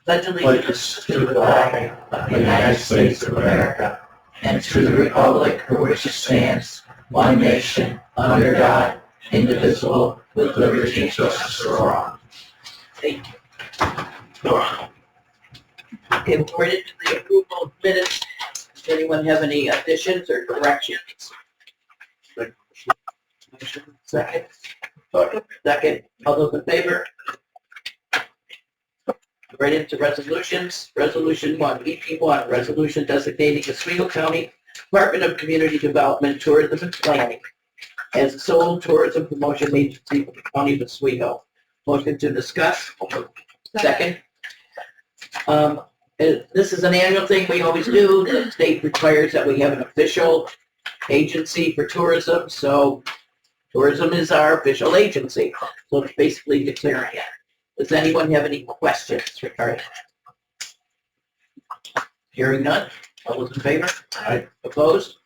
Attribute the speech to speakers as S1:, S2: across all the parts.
S1: Pledge allegiance to the flag of the United States of America and to the republic for which it stands, one nation, under God, indivisible, with liberty and justice for all. Thank you. Okay, we're right into the approval of minutes. Does anyone have any additions or corrections? Second. Second. All those in favor? Right into resolutions. Resolution 1, EP1, resolution designating Oswego County Department of Community Development, Tourism and Planning as sole tourism promotion agency for the County of Oswego. Motion to discuss. Second. This is an annual thing we always do. The state requires that we have an official agency for tourism, so tourism is our official agency. So it's basically declaring it. Does anyone have any questions regarding it? Hearing none. All those in favor?
S2: Aye.
S1: Opposed?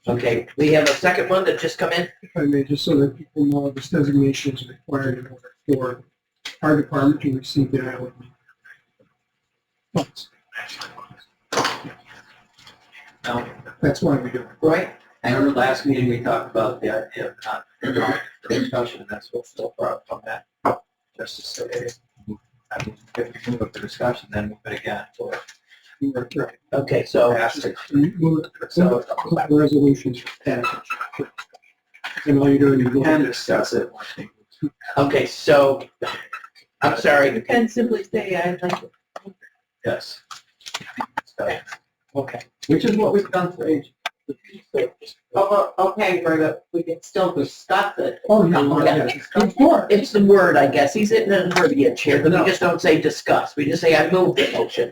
S1: Okay, we have a second one that just come in.
S2: If I may, just so that people know, this designation is required in order for our department to receive their LD funds.
S3: Now,
S2: That's why we do it.
S1: Right?
S3: I know the last meeting we talked about the idea of not the discussion, and that's what's still brought up on that. Just to say, I mean, if we move up the discussion, then move it again for
S2: Right.
S1: Okay, so,
S3: passage.
S2: Move it, so the resolutions for passage. And all you're doing is
S3: We can
S2: moving
S3: discuss it.
S1: okay, so, I'm sorry.
S4: You can simply say, I'd like to.
S3: Yes. So,
S1: Okay.
S3: which is what we've done for ages.
S4: Okay, Brenda, we can still discuss it.
S2: Oh, yeah.
S1: It's the word, I guess. He's in the verbiage here, but we just don't say discuss. We just say, I move the motion.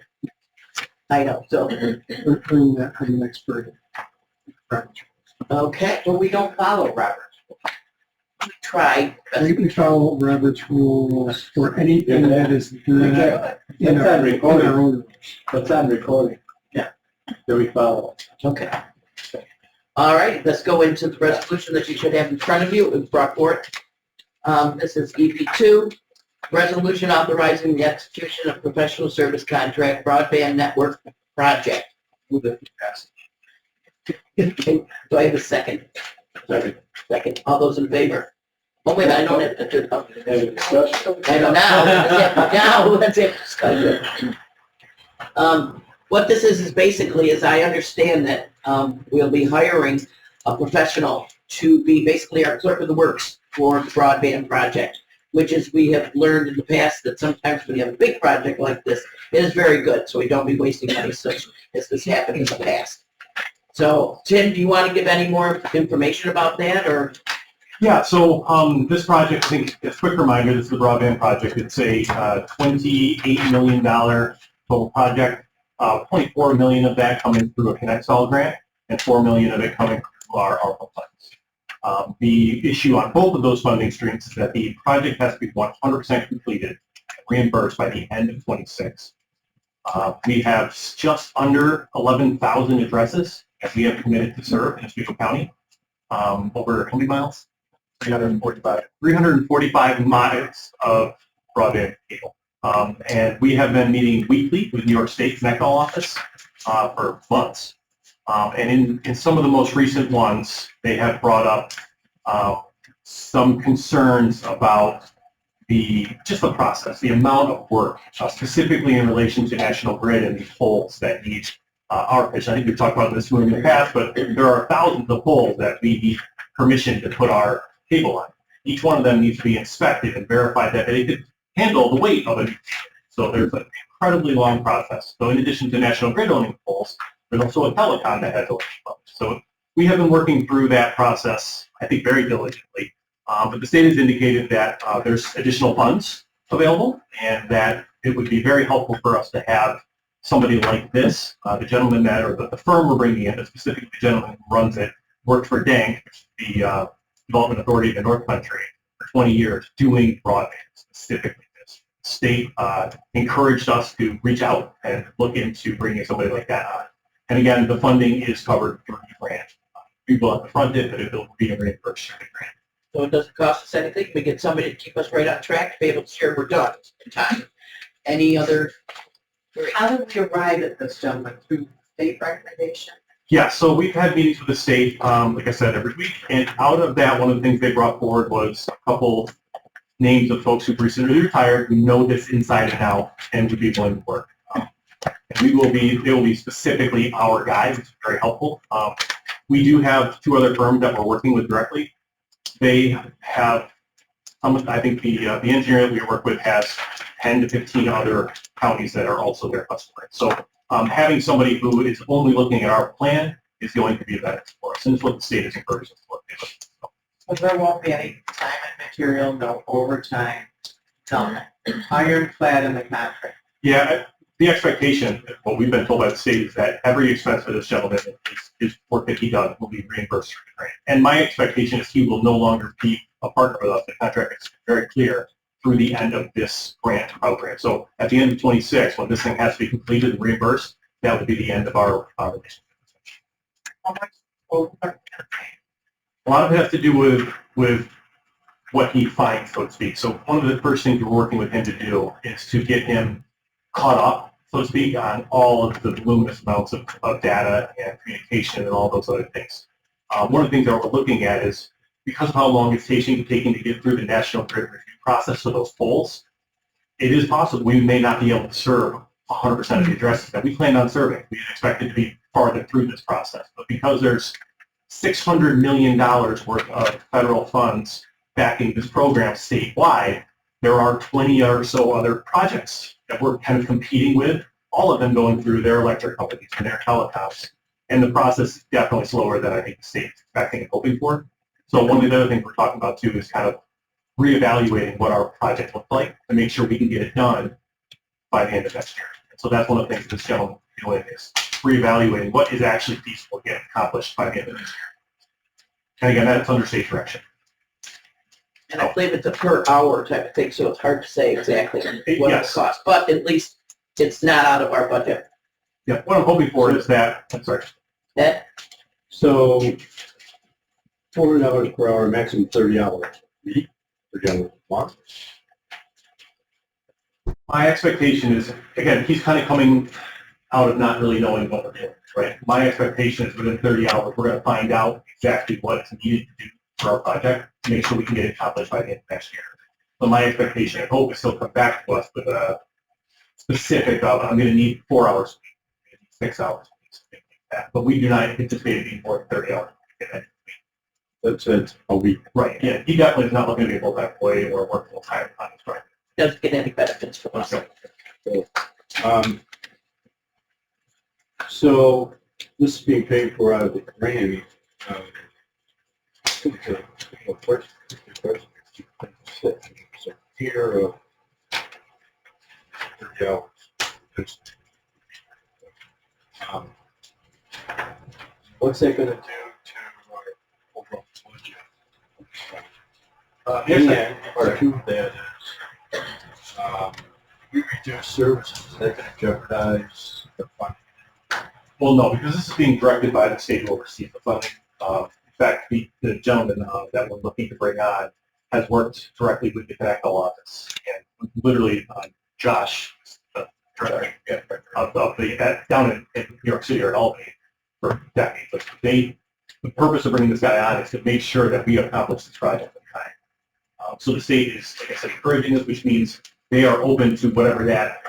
S1: I know, so,
S2: We're putting that for the next version.
S1: okay,
S4: But we don't follow Robert's.
S1: try.
S2: We follow Robert's rules for anything that is not in our own rules.
S3: That's on recording.
S1: Yeah.
S3: Do we follow?
S1: Okay. All right, let's go into the resolution that you should have in front of you. It was brought forth. This is EP2, resolution authorizing the execution of professional service contract broadband network project.
S3: Move it to passage.
S1: Okay, do I have a second?
S3: Second.
S1: Second. All those in favor? Oh, wait, I don't have to do it.
S3: Any discussion?
S1: I know now, let's have discussion. What this is basically, as I understand that, we'll be hiring a professional to be basically our clerk of the works for the broadband project, which is, we have learned in the past that sometimes when you have a big project like this, it is very good, so we don't be wasting money such as this happened in the past. So, Tim, do you want to give any more information about that, or?
S5: Yeah, so this project, I think, a quick reminder, this is the broadband project. It's a $28 million total project. $24 million of that coming through a ConnectSol grant, and $4 million of it coming through our ARPA funds. The issue on both of those funding streams is that the project has to be 100% completed and reimbursed by the end of 26. We have just under 11,000 addresses that we have committed to serve in Oswego County. Over how many miles? 345. 345 miles of broadband cable. And we have been meeting weekly with New York State ConnectSol office for months. And in some of the most recent ones, they have brought up some concerns about just the process, the amount of work, specifically in relation to National Grid and the poles that need our pitch. I think we've talked about this in the past, but there are thousands of poles that we need permission to put our cable on. Each one of them needs to be inspected and verified that they could handle the weight of it. So there's an incredibly long process. So in addition to National Grid owning poles, there's also a telecom that has electric poles. So we have been working through that process, I think, very diligently. But the state has indicated that there's additional funds available and that it would be very helpful for us to have somebody like this, the gentleman that, or the firm we're bringing in, specifically the gentleman who runs it, worked for DANC, the Development Authority of the North Country, for 20 years doing broadband, specifically this. The state encouraged us to reach out and look into bringing somebody like that on. And again, the funding is covered through the grant. We will have to front it, but it will be a reimbursed grant.
S1: So it doesn't cost us anything. We get somebody to keep us right on track to be able to share we're done in time. Any other?
S4: How did we arrive at this, gentlemen? Through state recommendation?
S5: Yeah, so we've had meetings with the state, like I said, every week, and out of that, one of the things they brought forward was a couple names of folks who've recently retired, who know this inside and out, and would be willing to work. And they will be specifically our guys, which is very helpful. We do have two other firms that we're working with directly. They have, I think the engineer that we work with has 10 to 15 other counties that are also their customers. So having somebody who is only looking at our plan is going to be a benefit for us, and it's what the state is encouraging us for.
S4: So there won't be any time and material, no overtime, no ironclad in the contract.
S5: Yeah, the expectation, what we've been told by the state, is that every expense for this gentleman is work that he does will be reimbursed through the grant. And my expectation is he will no longer be a partner with us. The contract is very clear through the end of this grant program. So at the end of 26, when this thing has to be completed and reimbursed, that would be the end of our relationship.
S4: How much overtime?
S5: A lot of it has to do with what he finds, so to speak. So one of the first things we're working with him to do is to get him caught up, so to speak, on all of the voluminous amounts of data and communication and all those other things. One of the things that we're looking at is, because of how long it's taking to get through the National Grid review process for those polls, it is possible we may not be able to serve 100% of the addresses that we planned on serving. We expected to be farther through this process. But because there's $600 million worth of federal funds backing this program statewide, there are 20 or so other projects that we're kind of competing with, all of them going through their electric companies and their telecoms. And the process is definitely slower than I think the state is expecting and hoping for. So one of the other things we're talking about too is kind of reevaluating what our project looks like to make sure we can get it done by the end of next year. And so that's one of the things this gentleman is doing, is reevaluating what is actually feasible to get accomplished by the end of this year. And again, that's under state direction.
S1: And I believe it's a per hour type of thing, so it's hard to say exactly what it
S5: Yes.
S1: costs. But at least it's not out of our budget.
S5: Yeah, what I'm hoping for is that, I'm sorry,
S1: That,
S6: So, $400 per hour, maximum 30 hours a week, 30 hours a month.
S5: my expectation is, again, he's kind of coming out of not really knowing what we're doing, right? My expectation is within 30 hours, we're going to find out exactly what is needed to do for our project to make sure we can get it accomplished by the end of next year. So my expectation and hope is he'll come back to us with a specific of, I'm going to need 4 hours a week, 6 hours a week, something like that. But we do not anticipate it being more than 30 hours a week.
S6: That's it, a week.
S5: Right, yeah, he definitely is not looking to be a full-time employee or work full-time on this project.
S1: doesn't get any benefits from us.
S6: So, this is being paid for out of the grant. So here, 30 hours. What's that going to do to our overall budget?
S5: Yes,
S6: And part two of that is, we reduce services, is that going to jeopardize the funding?
S5: well, no, because this is being directed by the state who oversees the funding. In fact, the gentleman that we're looking to bring on has worked directly with the Connecticut office, and literally Josh, the director down in New York City or in Albany for decades. But the purpose of bringing this guy on is to make sure that we accomplish this project in time. So the state is, like I said, encouraging us, which means they are open to whatever that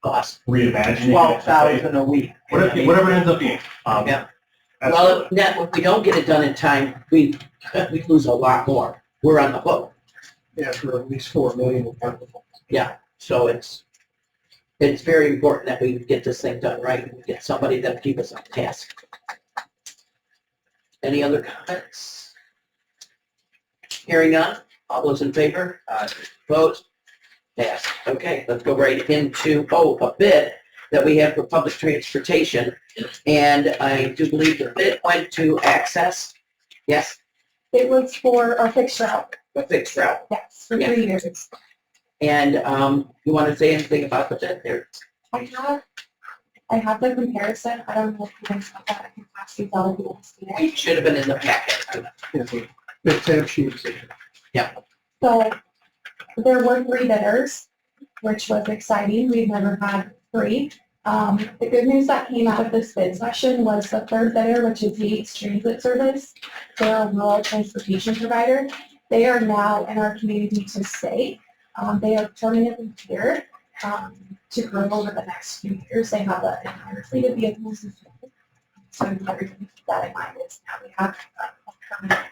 S5: cost, reimagining.
S4: 12,000 a week.
S5: Whatever it ends up being.
S1: Yeah.
S5: Absolutely.
S1: Well, if we don't get it done in time, we lose a lot more. We're on the hook.
S2: Yeah, for at least 4 million in capital.
S1: Yeah, so it's very important that we get this thing done right and get somebody that will keep us on task. Any other comments? Hearing none, all those in favor? Opposed? Passed. Okay, let's go right into, a bid that we have for public transportation. And I do believe the bid went to Access. Yes,
S7: It was for a fixed route,
S1: a fixed route.
S7: yes, for
S1: Yeah.
S7: 3 years.
S1: And you want to say anything about the bid there?
S7: I have the comparison. I don't know if you guys have that. I can pass these out if you want to see it.
S1: It should have been in the packet.
S2: big tab sheets.
S7: So there were 3 bidders, which was exciting. We've never had 3. The good news that came out of this bid session was the 3rd bidder, which is Yates Transit Service. They're a rural transportation provider. They are now in our community to stay. They are permanently here to grow over the next few years. They have an entire fleet of vehicles. So everything to keep that in mind is now we have a permanent.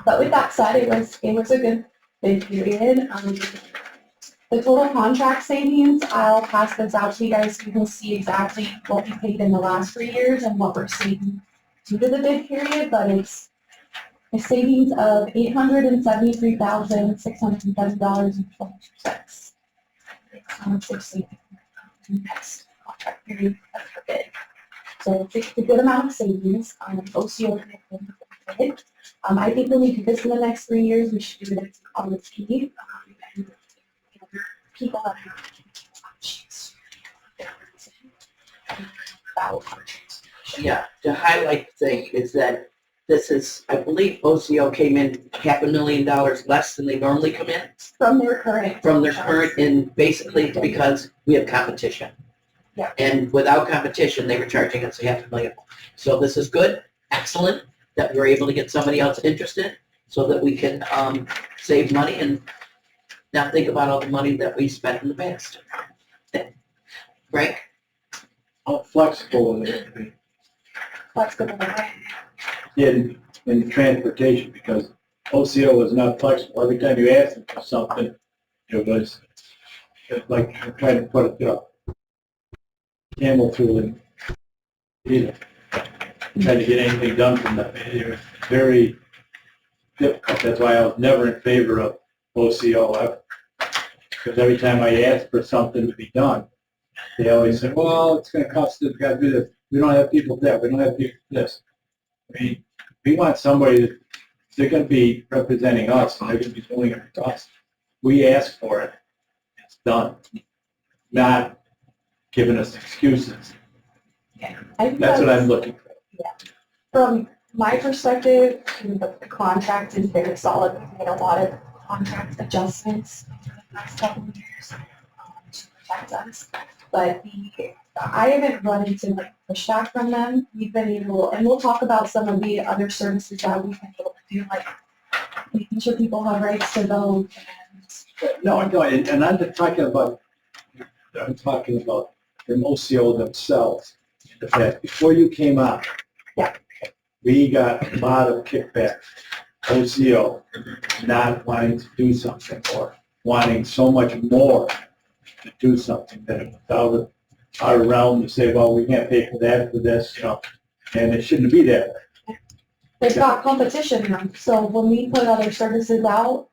S7: But with that said, it was a good bid period. The total contract savings, I'll pass this out to you guys so you can see exactly what we paid in the last 3 years and what we're saving due to the bid period, but it's a savings of $873,607.22. It's how much we're saving in the next contract period of the bid. So it's a good amount of savings. OCO bid. I think when we do this in the next 3 years, we should do it on the speed. People that have
S1: Yeah, to highlight the thing is that this is, I believe OCO came in $500,000 less than they normally come in
S7: from their current.
S1: and basically because we have competition.
S7: Yeah.
S1: And without competition, they were charging us $500,000. So this is good, excellent, that we were able to get somebody else interested so that we can save money and not think about all the money that we spent in the past. Frank?
S6: How flexible is it to be
S7: Flexible.
S6: in transportation, because OCO was not flexible. Every time you asked them for something, it was like trying to put a camel through and either trying to get anything done from them. It was very difficult. That's why I was never in favor of OCO, because every time I asked for something to be done, they always said, well, it's going to cost us, we got to do this. We don't have people for that. We don't have people for this. I mean, we want somebody that they're going to be representing us, and they're going to be doing it for us. We ask for it. It's done. Not giving us excuses.
S7: I think
S6: That's what I'm looking for.
S7: From my perspective, the contract is very solid. We've made a lot of contract adjustments over the past couple of years to protect us. But I haven't run into like pushback from them. We've been able, and we'll talk about some of the other services that we've been able to do, like making sure people have rights to vote.
S6: No, and I'm not talking about, I'm talking about the OCO themselves. The fact, before you came out,
S7: Yeah.
S6: we got a lot of kickback. OCO not wanting to do something or wanting so much more to do something that it was out of our realm to say, well, we can't pay for that, for this, and it shouldn't be that way.
S7: They've got competition now. So when we put other services out,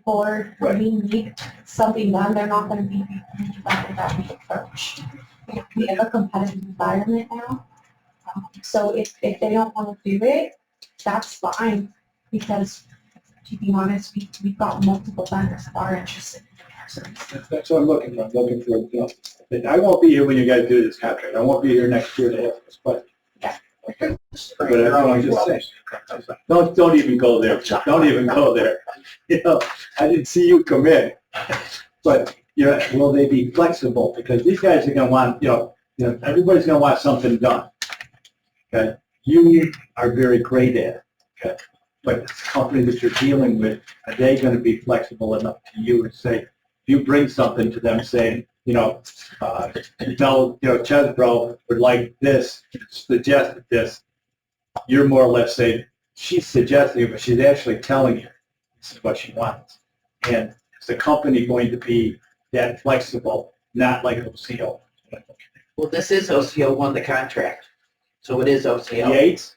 S7: for when we need something done, they're not going to be that we approach. We have a competitive environment now. So if they don't want to do it, that's fine. Because to be honest, we've got multiple vendors that are interested in our services.
S6: That's what I'm looking for. I'm looking for, I won't be here when you guys do this contract. I won't be here next year to ask this question.
S7: Yeah.
S6: But I'm just saying, don't even go there. Don't even go there. I didn't see you come in. But, will they be flexible? Because these guys are going to want, everybody's going to want something done. Okay? You are very great at it. Okay? But the company that you're dealing with, are they going to be flexible enough to you and say, if you bring something to them saying, Chesbro would like this, suggested this, you're more or less saying, she's suggesting it, but she's actually telling you this is what she wants. And is the company going to be that flexible, not like OCO?
S1: Well, this is OCO won the contract, so it is OCO.
S6: Yates?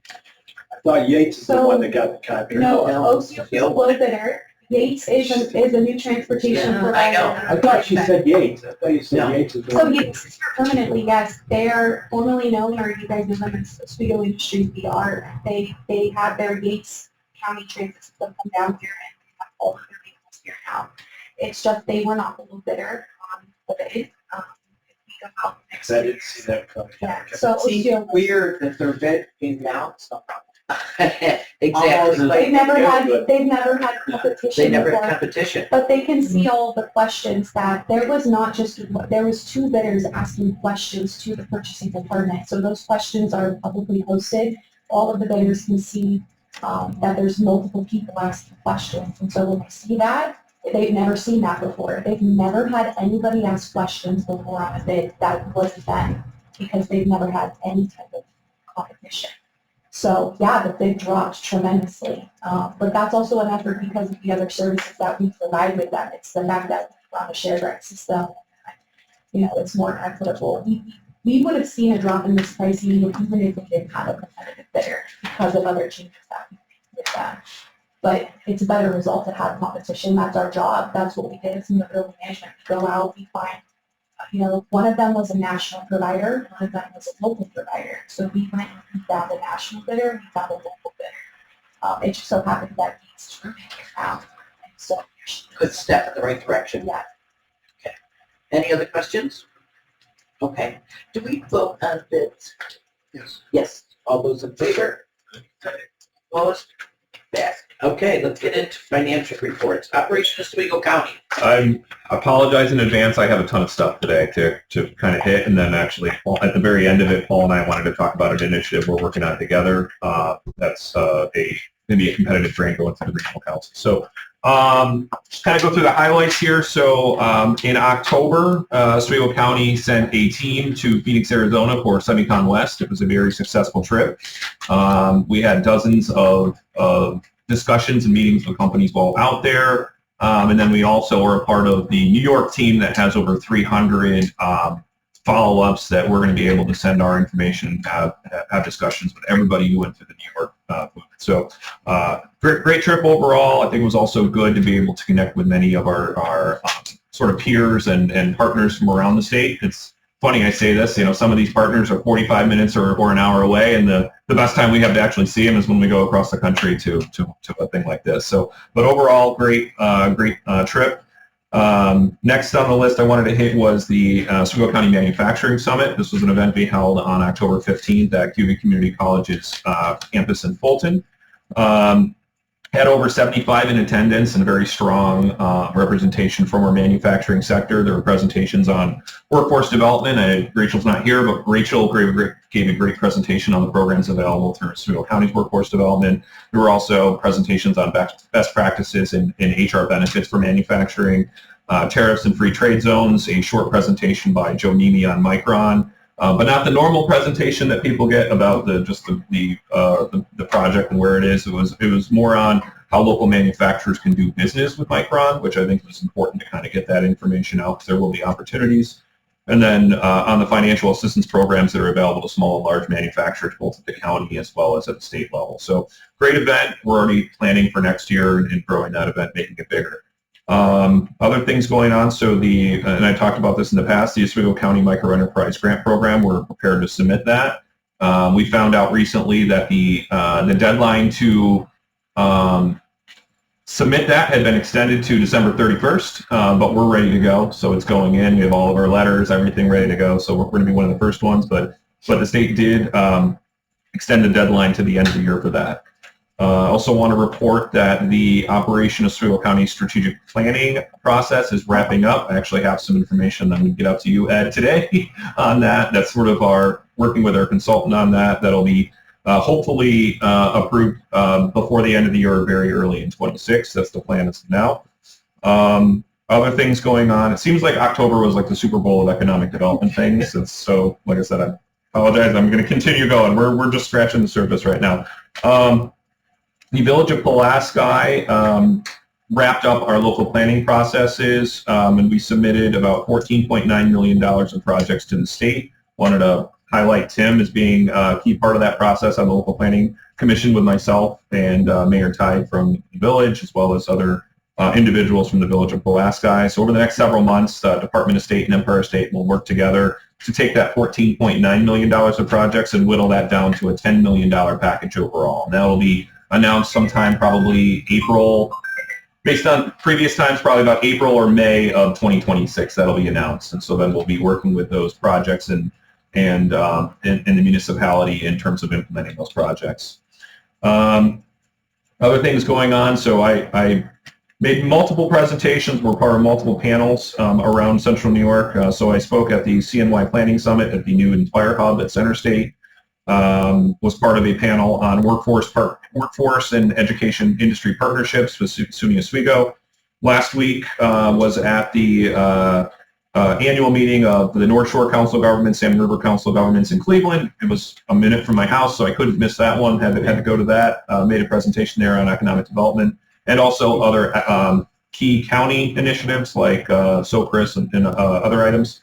S6: I thought Yates is the one that got the contract.
S7: No,
S1: No,
S7: OCO is a little bidder. Yates is a new transportation
S1: Yeah,
S7: provider.
S1: I know.
S6: I thought she said Yates. I thought you said
S1: No.
S6: Yates is the
S7: So
S6: one.
S7: Yates is permanently, yes, they are formerly known, or you guys know them as Oswego Industries VR. They have their Yates County transit system come down here and they have all of their vehicles here now. It's just they were not the low bidder on the bid. If we come out next
S6: I
S7: year.
S6: didn't see that coming.
S7: Yeah, so
S4: Seems
S7: Osceola,
S4: weird that their bid came down so much.
S1: Exactly.
S7: they've never had
S1: They
S7: competition
S1: never had
S7: before.
S1: competition.
S7: But they can see all the questions that, there was not just, there was 2 bidders asking questions to the purchasing department. So those questions are publicly posted. All of the bidders can see that there's multiple people asking questions. And so when they see that, they've never seen that before. They've never had anybody ask questions before on a bid that wasn't them, because they've never had any type of competition. So yeah, the bid dropped tremendously. But that's also an effort because of the other services that we provide with them. It's the fact that we're on a shared rent system. You know, it's more equitable. We would have seen a drop in this pricing even if we didn't have a competitive bidder because of other changes that we made with them. But it's a better result to have competition. That's our job. That's what we did as in the building management. We go out, we find, you know, one of them was a national provider, one of them was a local provider. So we went and we found a national bidder, and we found a local bidder. It just so happened that these two came out. And so,
S1: Good step in the right direction.
S7: yeah.
S1: Any other questions? Okay. Do we vote on bids?
S2: Yes.
S1: Yes. All those in favor? Opposed? Passed. Okay, let's get into financial reports. Operation Oswego County.
S8: I apologize in advance. I have a ton of stuff today to kind of hit, and then actually at the very end of it, Paul and I wanted to talk about an initiative we're working on together. That's maybe a competitive grant going through the regional council. So just kind of go through the highlights here. So in October, Oswego County sent a team to Phoenix, Arizona for Semicon West. It was a very successful trip. We had dozens of discussions and meetings with companies while out there. And then we also are a part of the New York team that has over 300 follow-ups that we're going to be able to send our information and have discussions with everybody who went to the New York movement. So great trip overall. I think it was also good to be able to connect with many of our sort of peers and partners from around the state. It's funny I say this, you know, some of these partners are 45 minutes or an hour away, and the best time we have to actually see them is when we go across the country to a thing like this. So, but overall, great trip. Next on the list I wanted to hit was the Oswego County Manufacturing Summit. This was an event we held on October 15th at QV Community College's campus in Fulton. Had over 75 in attendance and a very strong representation from our manufacturing sector. There were presentations on workforce development. Rachel's not here, but Rachel gave a great presentation on the programs available through Oswego County's workforce development. There were also presentations on best practices in HR benefits for manufacturing, tariffs and free trade zones, a short presentation by Joe Nemi on Micron, but not the normal presentation that people get about the project and where it is. It was more on how local manufacturers can do business with Micron, which I think was important to kind of get that information out, because there will be opportunities. And then on the financial assistance programs that are available to small and large manufacturers, both at the county as well as at the state level. So great event. We're already planning for next year and growing that event, making it bigger. Other things going on, so and I talked about this in the past, the Oswego County Microenterprise Grant Program, we're prepared to submit that. We found out recently that the deadline to submit that had been extended to December 31st, but we're ready to go, so it's going in. We have all of our letters, everything ready to go, so we're going to be one of the first ones, but the state did extend the deadline to the end of the year for that. Also want to report that the Operation Oswego County strategic planning process is wrapping up. I actually have some information that I'm going to get out to you, Ed, today on that. That's sort of working with our consultant on that. That'll be hopefully approved before the end of the year or very early in 26. That's the plan as of now. Other things going on. It seems like October was like the Super Bowl of economic development things. So, like I said, I apologize. I'm going to continue going. We're just scratching the surface right now. The Village of Pulaski wrapped up our local planning processes, and we submitted about $14.9 million in projects to the state. Wanted to highlight Tim as being a key part of that process on the local planning commission with myself and Mayor Tide from the village, as well as other individuals from the Village of Pulaski. So over the next several months, Department of State and Empire State will work together to take that $14.9 million of projects and whittle that down to a $10 million package overall. And that will be announced sometime probably April based on previous times, probably about April or May of 2026, that'll be announced. And so then we'll be working with those projects and the municipality in terms of implementing those projects. Other things going on, so I made multiple presentations, were part of multiple panels around Central New York. So I spoke at the CNY Planning Summit at the new Inspire Hub at Center State, was part of a panel on workforce and education industry partnerships with SUNY Oswego. Last week was at the annual meeting of the North Shore Council of Governments, Salmon River Council of Governments in Cleveland. It was a minute from my house, so I couldn't miss that one. Had to go to that. Made a presentation there on economic development and also other key county initiatives like SOCRIS and other items.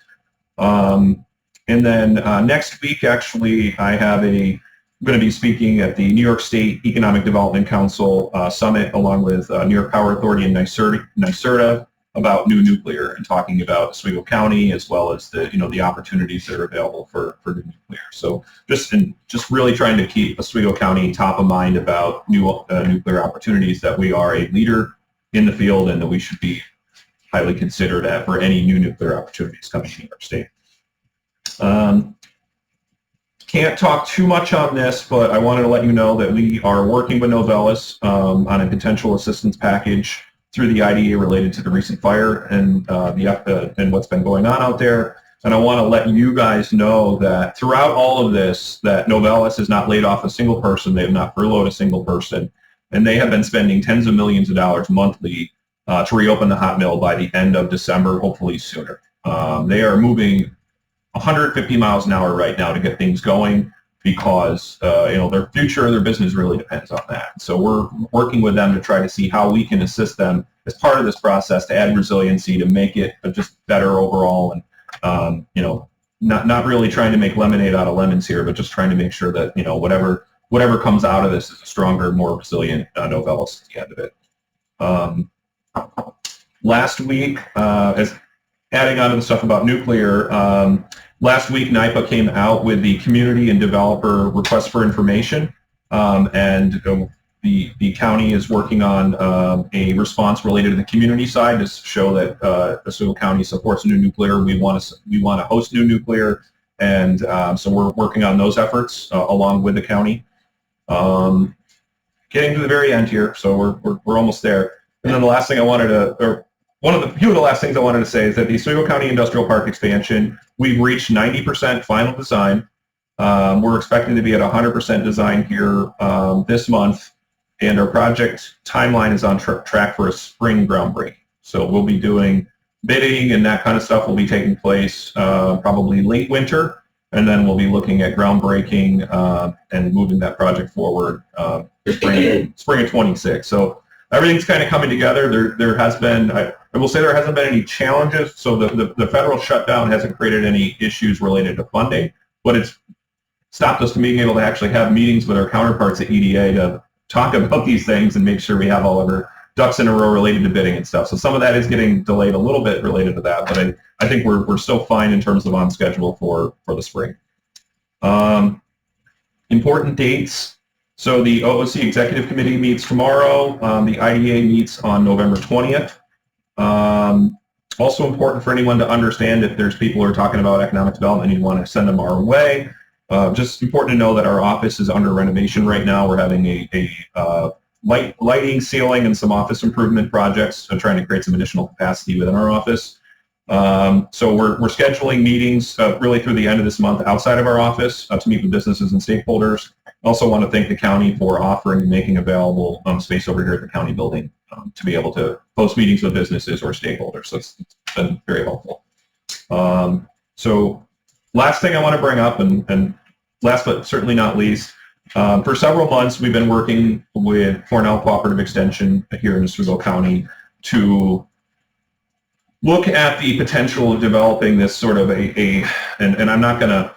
S8: And then next week, actually, I'm going to be speaking at the New York State Economic Development Council Summit along with New York Power Authority and NYSERDA about new nuclear and talking about Oswego County as well as the opportunities that are available for new nuclear. So just really trying to keep Oswego County top of mind about new nuclear opportunities, that we are a leader in the field and that we should be highly considered for any new nuclear opportunities coming to New York State. Can't talk too much on this, but I wanted to let you know that we are working with Novelis on a potential assistance package through the IDA related to the recent fire and what's been going on out there. And I want to let you guys know that throughout all of this, that Novelis has not laid off a single person. They have not furloughed a single person. And they have been spending tens of millions of dollars monthly to reopen the hot mill by the end of December, hopefully sooner. They are moving 150 miles an hour right now to get things going because their future, their business really depends on that. So we're working with them to try to see how we can assist them as part of this process to add resiliency, to make it just better overall, and not really trying to make lemonade out of lemons here, but just trying to make sure that whatever comes out of this is a stronger, more resilient Novelis at the end of it. Last week, as adding on to the stuff about nuclear, last week NYPA came out with the community and developer request for information, and the county is working on a response related to the community side to show that Oswego County supports new nuclear. We want to host new nuclear, and so we're working on those efforts along with the county. Getting to the very end here, so we're almost there. And then the last thing I wanted to, one of the last things I wanted to say is that the Oswego County Industrial Park expansion, we've reached 90% final design. We're expecting to be at 100% design here this month, and our project timeline is on track for a spring groundbreaking. So we'll be doing bidding and that kind of stuff will be taking place probably late winter, and then we'll be looking at groundbreaking and moving that project forward spring of 26. So everything's kind of coming together. There has been, I will say there hasn't been any challenges. So the federal shutdown hasn't created any issues related to funding, but it's stopped us from being able to actually have meetings with our counterparts at EDA to talk about these things and make sure we have all of our ducks in a row related to bidding and stuff. So some of that is getting delayed a little bit related to that, but I think we're still fine in terms of on schedule for the spring. Important dates. So the OOC Executive Committee meets tomorrow. The IDA meets on November 20th. Also important for anyone to understand, if there's people who are talking about economic development and you want to send them our way, just important to know that our office is under renovation right now. We're having a lighting, ceiling, and some office improvement projects, trying to create some additional capacity within our office. So we're scheduling meetings really through the end of this month outside of our office to meet with businesses and stakeholders. I also want to thank the county for offering and making available space over here at the county building to be able to host meetings with businesses or stakeholders. So it's been very helpful. So last thing I want to bring up, and last but certainly not least, for several months we've been working with Cornell Cooperative Extension here in Oswego County to look at the potential of developing this sort of and I'm not going to,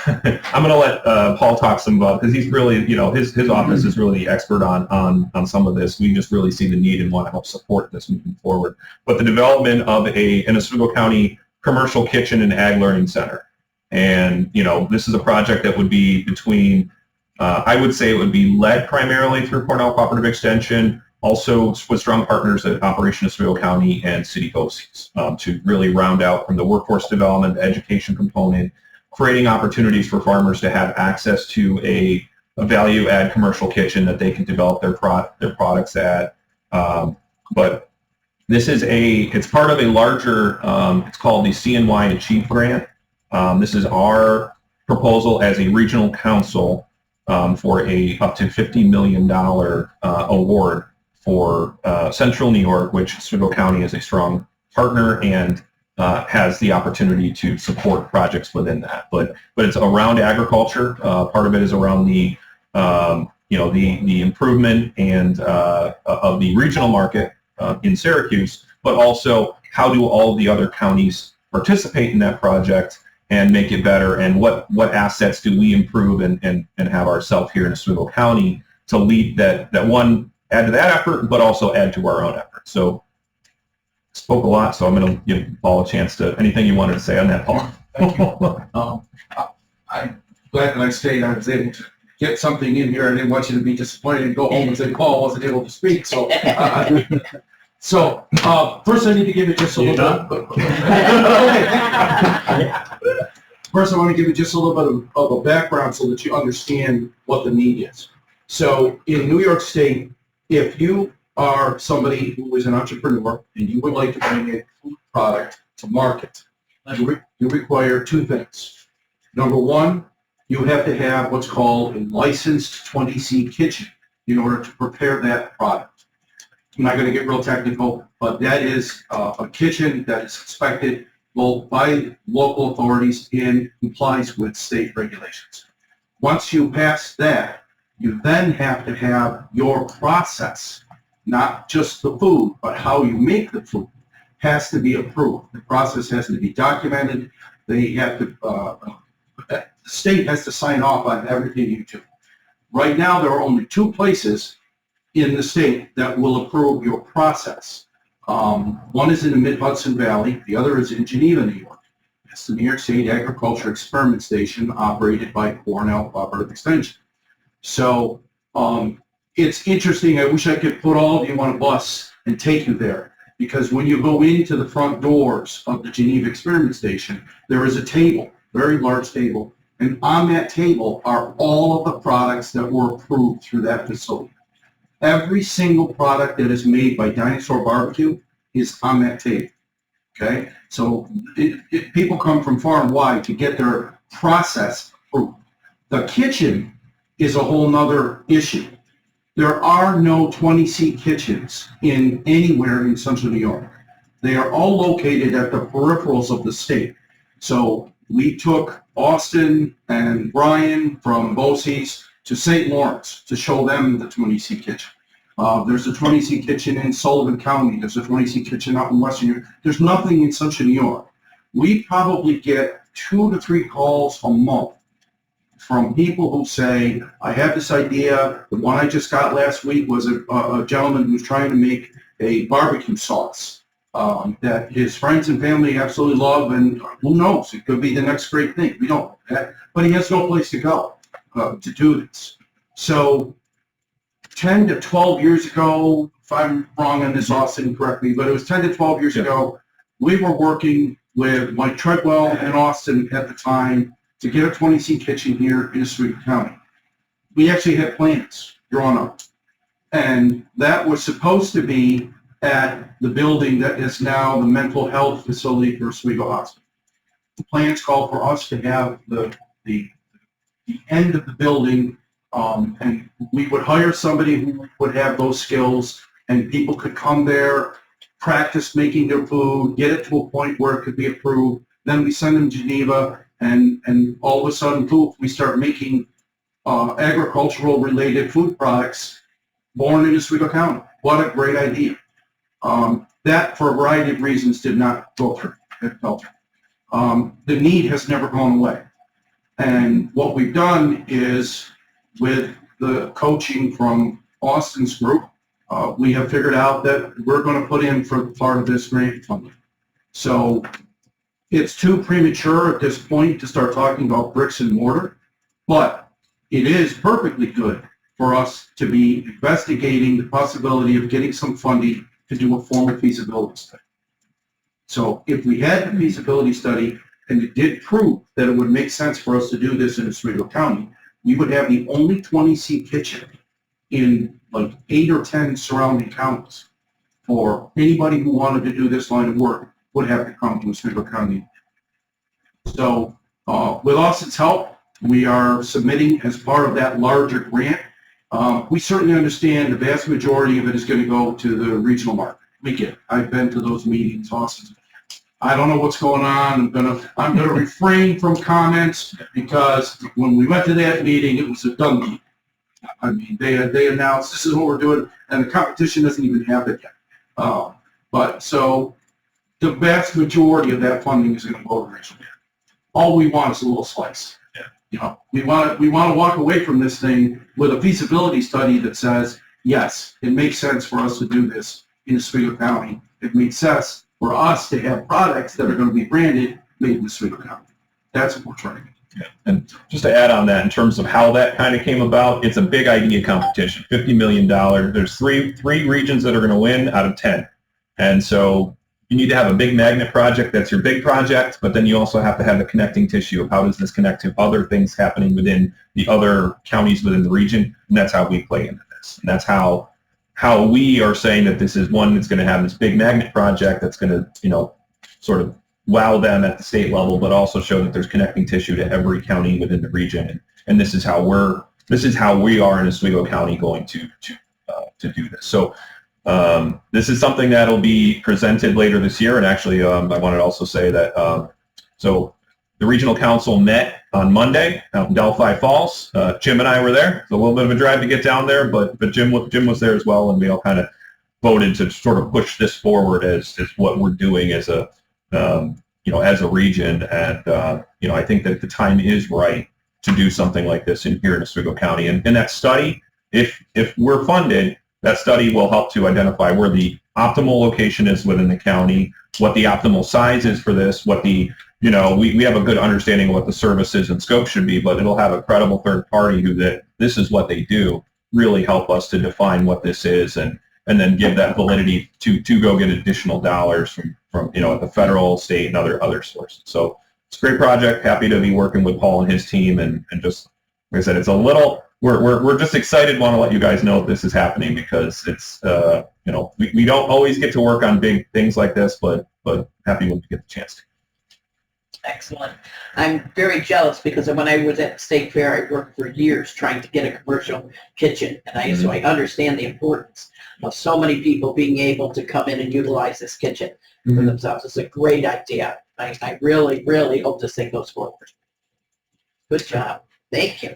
S8: I'm going to let Paul talk some about, because he's really, his office is really the expert on some of this. We just really see the need and want to help support this moving forward. But the development of an Oswego County commercial kitchen and ag learning center. And, this is a project that would be between, I would say it would be led primarily through Cornell Cooperative Extension, also with strong partners at Operation Oswego County and City BOCES to really round out from the workforce development, education component, creating opportunities for farmers to have access to a value-add commercial kitchen that they can develop their products at. But this is it's part of a larger, it's called the CNY Achieve Grant. This is our proposal as a regional council for a up to $50 million award for Central New York, which Oswego County is a strong partner and has the opportunity to support projects within that. But it's around agriculture. Part of it is around the the improvement and of the regional market in Syracuse, but also how do all the other counties participate in that project and make it better, and what assets do we improve and have ourselves here in Oswego County to lead that one, add to that effort, but also add to our own effort. So spoke a lot, so I'm going to give Paul a chance to, anything you wanted to say on that, Paul?
S9: I'm glad that I stayed. I was able to get something in here. I didn't want you to be disappointed and go home and say Paul wasn't able to speak. So, first I need to give you just a little bit. First, I want to give you just a little bit of a background so that you understand what the need is. So, in New York State, if you are somebody who is an entrepreneur and you would like to bring a food product to market, you require two things. Number one, you have to have what's called a licensed 20C kitchen in order to prepare that product. I'm not going to get real technical, but that is a kitchen that is inspected both by local authorities and complies with state regulations. Once you pass that, you then have to have your process, not just the food, but how you make the food, has to be approved. The process has to be documented. They have to, the state has to sign off on everything you do. Right now, there are only two places in the state that will approve your process. One is in the Mid-Hudson Valley. The other is in Geneva, New York. It's the New York State Agriculture Experiment Station operated by Cornell Cooperative Extension. So it's interesting. I wish I could put all of you on a bus and take you there, because when you go into the front doors of the Geneva Experiment Station, there is a table, very large table, and on that table are all of the products that were approved through that facility. Every single product that is made by Dinosaur Barbecue is on that table, okay? So people come from far and wide to get their process approved. The kitchen is a whole nother issue. There are no 20C kitchens anywhere in Central New York. They are all located at the peripherals of the state. So we took Austin and Brian from BOCES to St. Lawrence to show them the 20C kitchen. There's a 20C kitchen in Sullivan County. There's a 20C kitchen out in Western New York. There's nothing in Central New York. We probably get 2 to 3 calls a month from people who say, I have this idea. The one I just got last week was a gentleman who's trying to make a barbecue sauce that his friends and family absolutely love, and who knows, it could be the next great thing. We don't know that. But he has no place to go to do this. So 10 to 12 years ago, if I'm wrong on this, Austin, correct me, but it was 10 to 12 years ago, we were working with Mike Treadwell and Austin at the time to get a 20C kitchen here in Oswego County. We actually had plans drawn up, and that was supposed to be at the building that is now the mental health facility for Oswego Hospital. The plans call for us to have the end of the building, and we would hire somebody who would have those skills, and people could come there, practice making their food, get it to a point where it could be approved. Then we send them to Geneva, and all of a sudden, poof, we start making agricultural related food products born in Oswego County. What a great idea. That, for a variety of reasons, did not go through. It fell through. The need has never gone away. And what we've done is, with the coaching from Austin's group, we have figured out that we're going to put in for part of this grant funding. So it's too premature at this point to start talking about bricks and mortar, but it is perfectly good for us to be investigating the possibility of getting some funding to do a formal feasibility study. So if we had the feasibility study and it did prove that it would make sense for us to do this in Oswego County, we would have the only 20-seat kitchen in like 8 or 10 surrounding counties. For anybody who wanted to do this line of work would have to come to Oswego County. So with Austin's help, we are submitting as part of that larger grant. We certainly understand the vast majority of it is going to go to the regional market. We get it. I've been to those meetings, Austin. I don't know what's going on. I'm gonna refrain from comments because when we went to that meeting, it was a done deal. I mean, they announced this is what we're doing, and the competition doesn't even happen yet. But so the vast majority of that funding is going to go to regional. All we want is a little slice.
S8: Yeah.
S9: You know, we want to walk away from this thing with a feasibility study that says, yes, it makes sense for us to do this in Oswego County. It makes sense for us to have products that are going to be branded made in Oswego County. That's what we're trying to do.
S8: Yeah. And just to add on that, in terms of how that kind of came about, it's a big idea competition, $50 million. There's three regions that are going to win out of 10. And so you need to have a big magnet project. That's your big project, but then you also have to have the connecting tissue of how does this connect to other things happening within the other counties within the region. And that's how we play into this. And that's how we are saying that this is one that's going to have this big magnet project that's going to, you know, sort of wow them at the state level, but also show that there's connecting tissue to every county within the region. And this is how we are in Oswego County going to do this. So this is something that'll be presented later this year. And actually, I wanted to also say that so the regional council met on Monday out in Delphi Falls. Jim and I were there. It's a little bit of a drive to get down there, but Jim was there as well, and we all kind of voted to sort of push this forward as what we're doing as a as a region. And you know, I think that the time is right to do something like this here in Oswego County. And that study, if we're funded, that study will help to identify where the optimal location is within the county, what the optimal size is for this, what the, you know, we have a good understanding of what the services and scope should be, but it'll have a credible third party who that this is what they do, really help us to define what this is and then give that validity to go get additional dollars from you know, at the federal, state, and other sources. So it's a great project. Happy to be working with Paul and his team, and just, like I said, it's a little, we're just excited, want to let you guys know this is happening because it's, you know, we don't always get to work on big things like this, but happy when we get the chance to.
S1: Excellent. I'm very jealous because when I was at the State Fair, I worked for years trying to get a commercial kitchen, and so I understand the importance of so many people being able to come in and utilize this kitchen for themselves. It's a great idea. I really, really hope this thing goes forward. Good job. Thank you.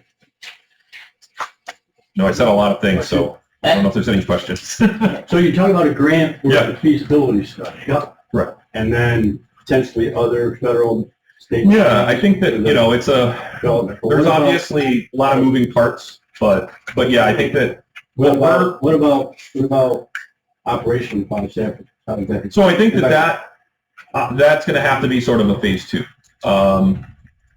S8: No, I said a lot of things, so I don't know if there's any questions.
S6: So you're talking about a grant for
S8: Yeah.
S6: the feasibility study? Yep.
S8: Right.
S6: And then potentially other federal, state?
S8: Yeah, I think that, you know, it's
S6: Development. But
S8: there's
S6: what about-
S8: obviously a lot of moving parts, but yeah, I think that
S6: What about operation funds after? How does that?
S8: so I think that's going to have to be sort of a phase 2.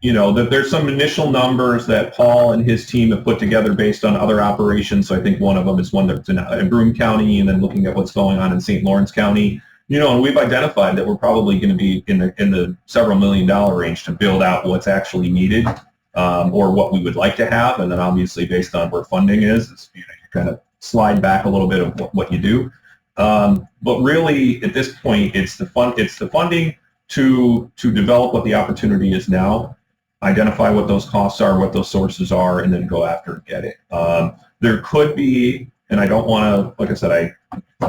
S8: You know, that there's some initial numbers that Paul and his team have put together based on other operations. So I think one of them is one that's in Broome County, and then looking at what's going on in St. Lawrence County. You know, and we've identified that we're probably going to be in the several $1 million range to build out what's actually needed, or what we would like to have, and then obviously based on where funding is, you know, you kind of slide back a little bit of what you do. But really, at this point, it's the funding to develop what the opportunity is now, identify what those costs are, what those sources are, and then go after and get it. There could be, and I don't want to, like I said,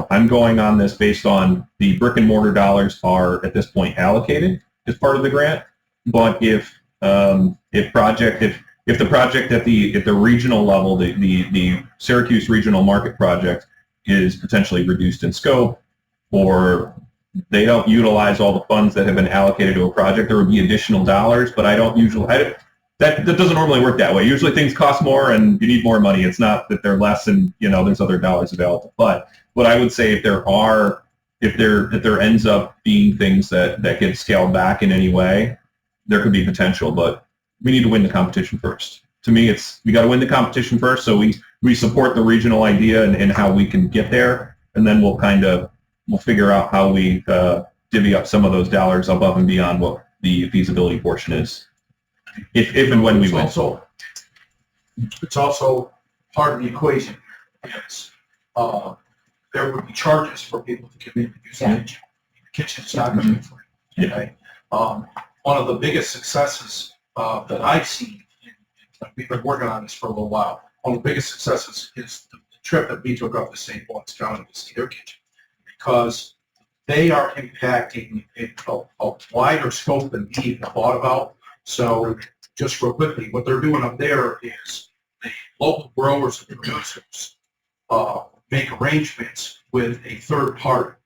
S8: I'm going on this based on the brick and mortar dollars are at this point allocated as part of the grant. But if the project at the regional level, the Syracuse Regional Market Project is potentially reduced in scope, or they don't utilize all the funds that have been allocated to a project, there would be additional dollars, but that doesn't normally work that way. Usually things cost more and you need more money. It's not that they're less and, you know, there's other dollars available. But what I would say, if there ends up being things that get scaled back in any way, there could be potential, but we need to win the competition first. to me, it's, we got to win the competition first. So we support the regional idea and how we can get there. And then we'll figure out how we divvy up some of those dollars above and beyond what the feasibility portion is. If and when we win.
S9: It's also part of the equation. Yes. There would be charges for people to come in and use the kitchen. The kitchen's not going to be free. Okay? One of the biggest successes that I've seen, and we've been working on this for a little while, one of the biggest successes is the trip that we took up to St. Lawrence County to see their kitchen, because they are impacting a wider scope than we even thought about. So just real quickly, what they're doing up there is the local growers and producers make arrangements with a third party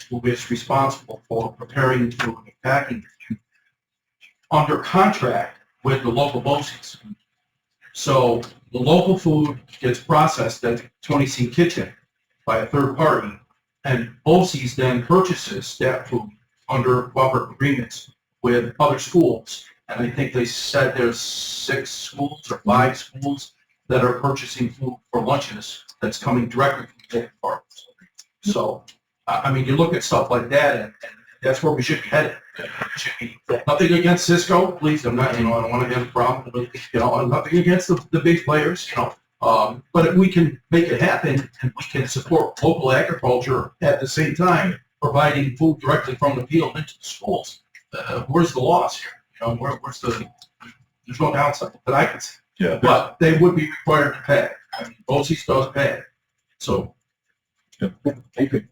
S9: who is responsible for preparing food and packing it under contract with the local BOCES. So the local food gets processed at 20C Kitchen by a third party, and BOCES then purchases that food under cooperative agreements with other schools. And I think they said there's 6 schools or 5 schools that are purchasing food for lunches that's coming directly from the local farmers. So, I mean, you look at stuff like that, and that's where we should be headed. It should be nothing against Cisco, please. I'm not, I don't want to have a problem with, nothing against the big players, but if we can make it happen and we can support local agriculture at the same time, providing food directly from the field into the schools, where's the loss here? Where's there's no downside that I can see.
S8: Yeah.
S9: But they would be required to pay. I mean, BOCES does pay. So.
S6: Thank you.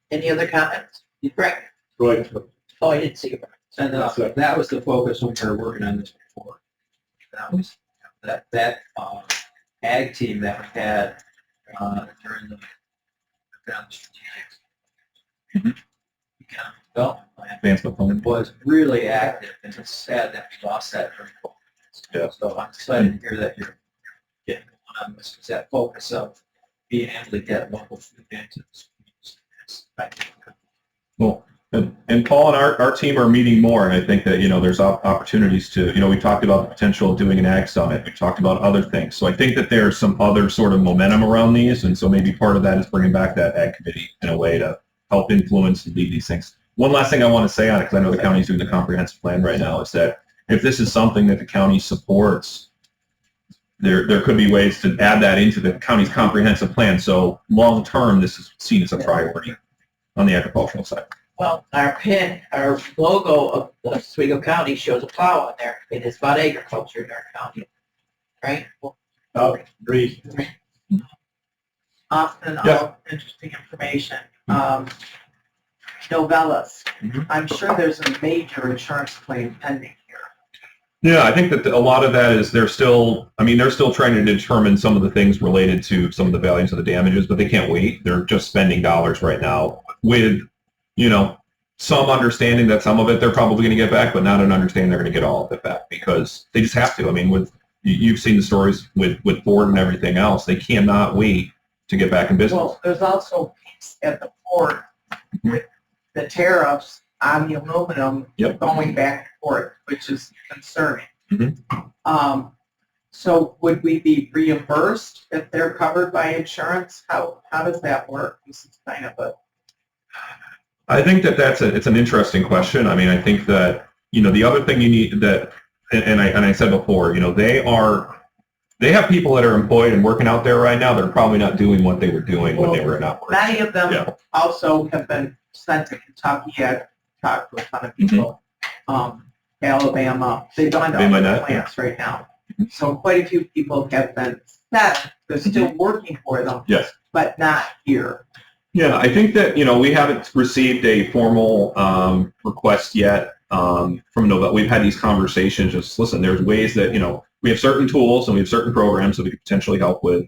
S1: Any other comments? Greg?
S6: Right.
S1: Oh, I didn't see you.
S3: And that was the focus when we were working on this before. That was that ag team that we had during the strategic development plan
S8: Advancement plan.
S3: was really active, and it's sad that we lost that during COVID.
S8: Yeah.
S3: So I'm excited to hear that you're getting on this, because that focus of being able to get local food into the schools is, I think,
S8: Well, and Paul and our team are meeting more, and I think that, there's opportunities to, we talked about the potential of doing an ag summit. We talked about other things. So I think that there's some other sort of momentum around these, and so maybe part of that is bringing back that ag committee in a way to help influence and lead these things. One last thing I want to say on it, because I know the county's doing the comprehensive plan right now, is that if this is something that the county supports, there could be ways to add that into the county's comprehensive plan. So long term, this is seen as a priority on the agricultural side.
S1: Well, our logo of the Oswego County shows a plow on there. It is about agriculture in our county, right? Well,
S6: Agreed.
S4: Austin,
S8: Yeah.
S4: all interesting information. Novellas, I'm sure there's a major insurance claim pending here.
S8: Yeah, I think that a lot of that is they're still trying to determine some of the things related to some of the values of the damages, but they can't wait. They're just spending dollars right now with, some understanding that some of it they're probably going to get back, but not an understanding they're going to get all of it back, because they just have to. I mean, you've seen the stories with Ford and everything else. They cannot wait to get back in business.
S4: Well, there's also a piece at the port with the tariffs on the aluminum going back and forth, which is concerning. So would we be reimbursed if they're covered by insurance? How does that work? This is kind of a...
S8: I think that it's an interesting question. I mean, I think that, the other thing you need that, and I said before, they have people that are employed and working out there right now that are probably not doing what they were doing when they were in operation.
S4: Many of them also have been sent to Kentucky. I've talked to a ton of people. Alabama, they've gone to other plants right now. So quite a few people have been set. They're still working for them.
S8: Yes.
S4: But not here.
S8: Yeah, I think that, we haven't received a formal request yet from Novell. We've had these conversations. Just listen, there's ways that, we have certain tools and we have certain programs that we could potentially help with.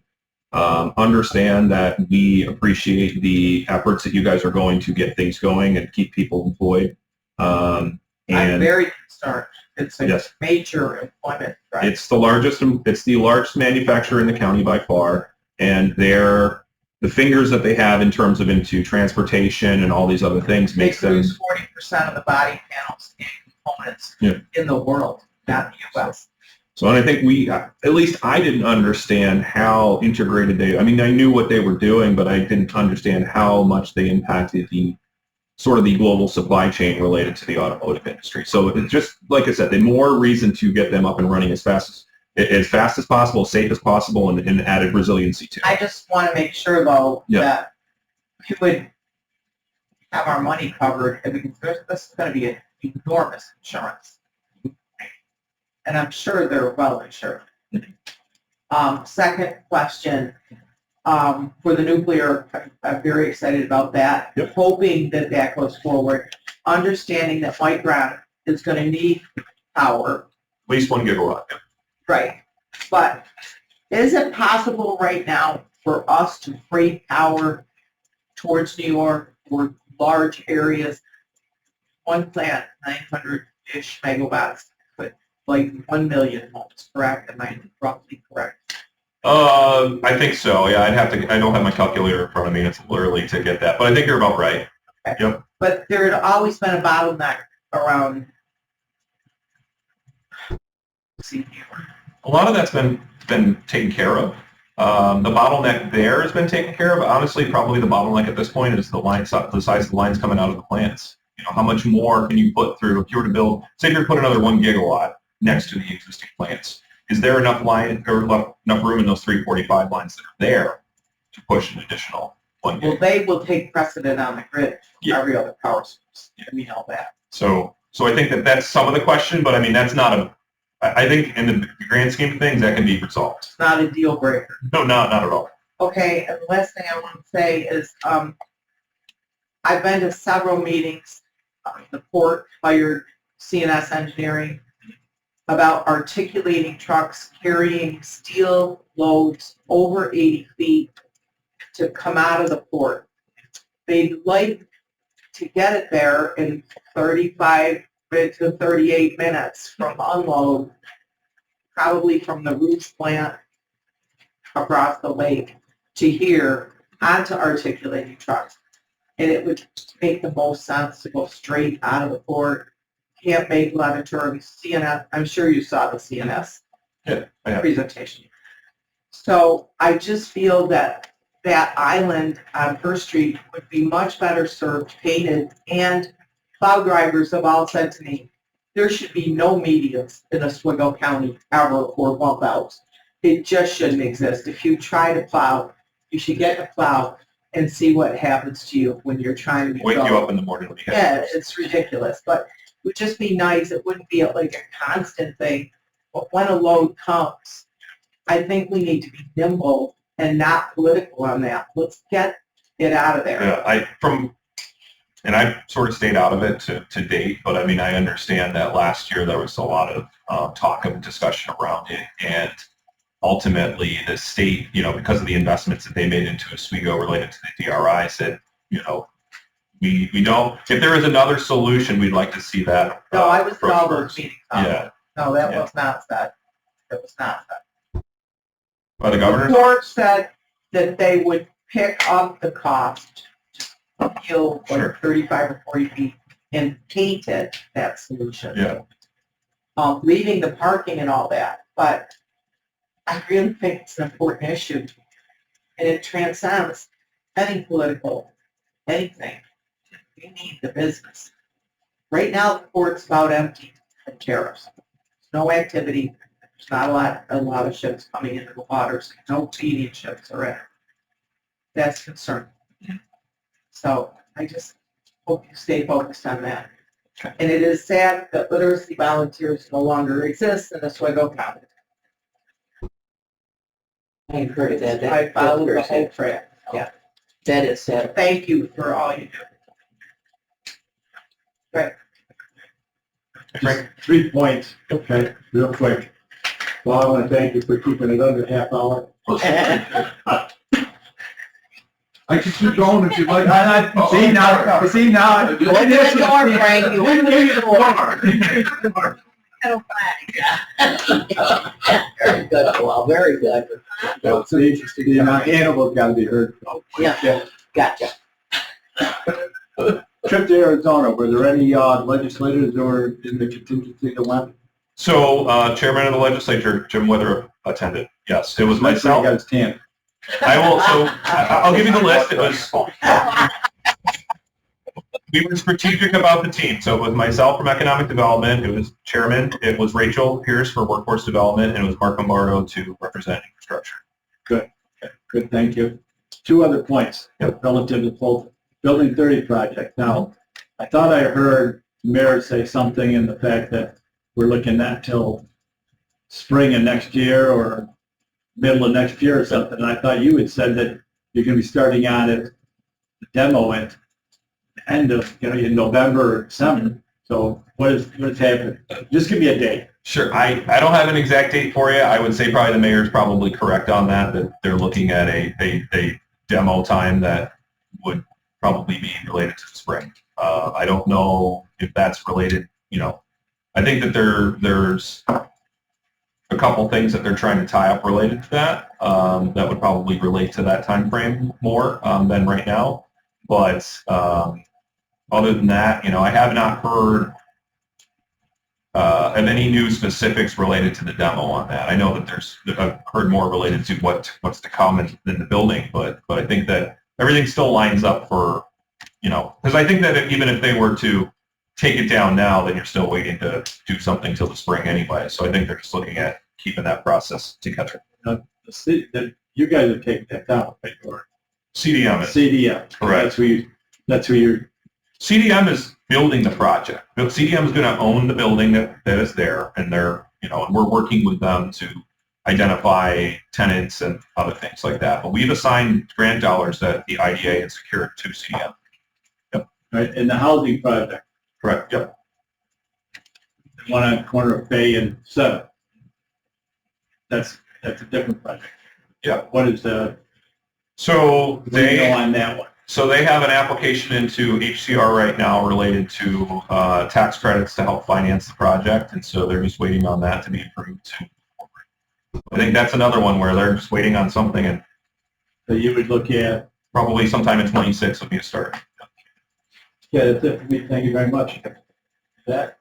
S8: Understand that we appreciate the efforts that you guys are going to get things going and keep people employed.
S4: I'm very concerned. It's a major employment drive.
S8: It's the largest manufacturer in the county by far, and the fingers that they have in terms of into transportation and all these other things makes them...
S4: They produce 40% of the body panels and components in the world, not the U.S.
S8: So, and I think at least I didn't understand how integrated I mean, I knew what they were doing, but I didn't understand how much they impacted the global supply chain related to the automotive industry. So it's just, like I said, the more reason to get them up and running as fast as possible, safe as possible, and added resiliency to.
S4: I just want to make sure though
S8: Yeah.
S4: that we would have our money covered, and this is going to be an enormous insurance. And I'm sure they're well insured. Second question, for the nuclear, I'm very excited about that.
S8: Yep.
S4: Hoping that that goes forward, understanding that White Ground is going to need power.
S8: At least 1 gigawatt. Yeah.
S4: Right. But is it possible right now for us to freight power towards New York for large areas? One plant, 900-ish megawatts, but like 1 million homes, correct? Am I roughly correct?
S8: I think so. Yeah, I don't have my calculator in front of me. It's a little early to get that, but I think you're about right.
S4: Okay.
S8: Yep.
S4: But there had always been a bottleneck around.
S8: A lot of that's been taken care of. The bottleneck there has been taken care of. Honestly, probably the bottleneck at this point is the size of the lines coming out of the plants. You know, how much more can you put through if you were to build, say if you were to put another 1 gigawatt next to the existing plants? Is there enough line or enough room in those 345 lines that are there to push an additional 1
S4: Well,
S8: gigawatt?
S4: they will take precedent on the grid.
S8: Yeah.
S4: Every other power source. Yeah, we know that.
S8: So I think that's some of the question, but I mean, that's not I think in the grand scheme of things, that can be resolved.
S4: It's not a deal breaker.
S8: No, not at all.
S4: Okay, and the last thing I want to say is, I've been to several meetings. The port hired CNS Engineering about articulating trucks carrying steel loads over 80 feet to come out of the port. They'd like to get it there in 35 to 38 minutes from unload, probably from the Rouge plant across the lake to here onto articulating trucks. And it would make the most sense to go straight out of the port. Can't make a lot of turns. CNS, I'm sure you saw the CNS
S8: Yeah, I have.
S4: presentation. So I just feel that that island on First Street would be much better served painted, and plow drivers have all said to me, there should be no medians in Oswego County ever or bump outs. It just shouldn't exist. If you try to plow, you should get to plow and see what happens to you when you're trying to
S8: Wake
S4: go.
S8: you up in the morning when you have
S4: Yeah, it's ridiculous, but it would just be nice. It wouldn't be like a constant thing. But when a load comes, I think we need to be nimble and not political on that. Let's get it out of there.
S8: Yeah, and I've sort of stayed out of it to date, but I mean, I understand that last year there was a lot of talk and discussion around it, and ultimately the state, you know, because of the investments that they made into Oswego related to the DRI, said, you know, we don't, if there is another solution, we'd like to see that.
S4: No, I was at all
S8: approach
S4: those
S8: first.
S4: meetings.
S8: Yeah,
S4: No, that
S8: Yeah.
S4: was not said. It was not said.
S8: by the governor.
S4: The board said that they would pick up the cost of fuel
S8: Sure.
S4: like 35 or 40 feet and paint it, that solution.
S8: Yeah.
S4: Leaving the parking and all that, but I really think it's an important issue, and it transcends any political, anything. We need the business. Right now, the port's about empty of tariffs. There's no activity. There's not a lot of ships coming into the waters. No feeding ships are in. That's concerning. So I just hope you stay focused on that. And it is sad that literacy volunteers no longer exist in Oswego County.
S1: I encourage that.
S4: I followed the
S1: That's
S4: whole
S1: very sad.
S4: track.
S1: Yeah. That is sad.
S4: Thank you for all you do.
S8: Frank?
S6: 3 points, okay, real quick. Well, I want to thank you for keeping it under half hour.
S9: I can keep going if you'd like.
S6: See now,
S1: Open the door, Frank. You open the door. Very good, Well, very good.
S6: The animals got to be heard.
S1: Yeah. Gotcha.
S6: Trip to Arizona, were there any legislators or in the contingency that went?
S8: So, Chairman of the Legislature, Jim Witherup attended. Yes, it was
S6: He
S8: myself.
S6: got his tan.
S8: I'll give you the list. It was, we were strategic about the team. So it was myself from Economic Development, it was Chairman, it was Rachel Pierce for Workforce Development, and it was Mark Lombardo to represent infrastructure.
S6: Good, thank you. Two other points relative to the Building 30 project. Now, I thought I heard the mayor say something in the fact that we're looking at till spring of next year or middle of next year or something. And I thought you had said that you're going to be starting on it, the demo at the end of, in November or December. So what is happening? Just give me a date.
S8: Sure. I don't have an exact date for you. I would say probably the mayor's probably correct on that they're looking at a demo time that would probably be related to the spring. I don't know if that's related, I think that there's a couple things that they're trying to tie up related to that that would probably relate to that time frame more than right now. But other than that, I have not heard of any new specifics related to the demo on that. I know that I've heard more related to what's to come in the building, but I think that everything still lines up for, because I think that even if they were to take it down now, then you're still waiting to do something till the spring anyway. So I think they're just looking at keeping that process together.
S6: You guys are taking that down, right? Or
S8: CDM is.
S6: CDM.
S8: Correct.
S6: That's who you're.
S8: CDM is building the project. CDM is going to own the building that is there, and they're, and we're working with them to identify tenants and other things like that. But we've assigned grant dollars that the IDA has secured to CDM. Yep.
S6: Right, and the housing project.
S8: Correct. Yep.
S6: The one on the corner of Bay and 7. That's a different project.
S8: Yeah.
S6: What is the?
S8: So
S6: What do you know on that one?
S8: So they have an application into HCR right now related to tax credits to help finance the project, and so they're just waiting on that to be approved. I think that's another one where they're just waiting on something, and
S6: So you would look at.
S8: probably sometime in 26 would be a start.
S6: Yeah, that's it for me. Thank you very much. That.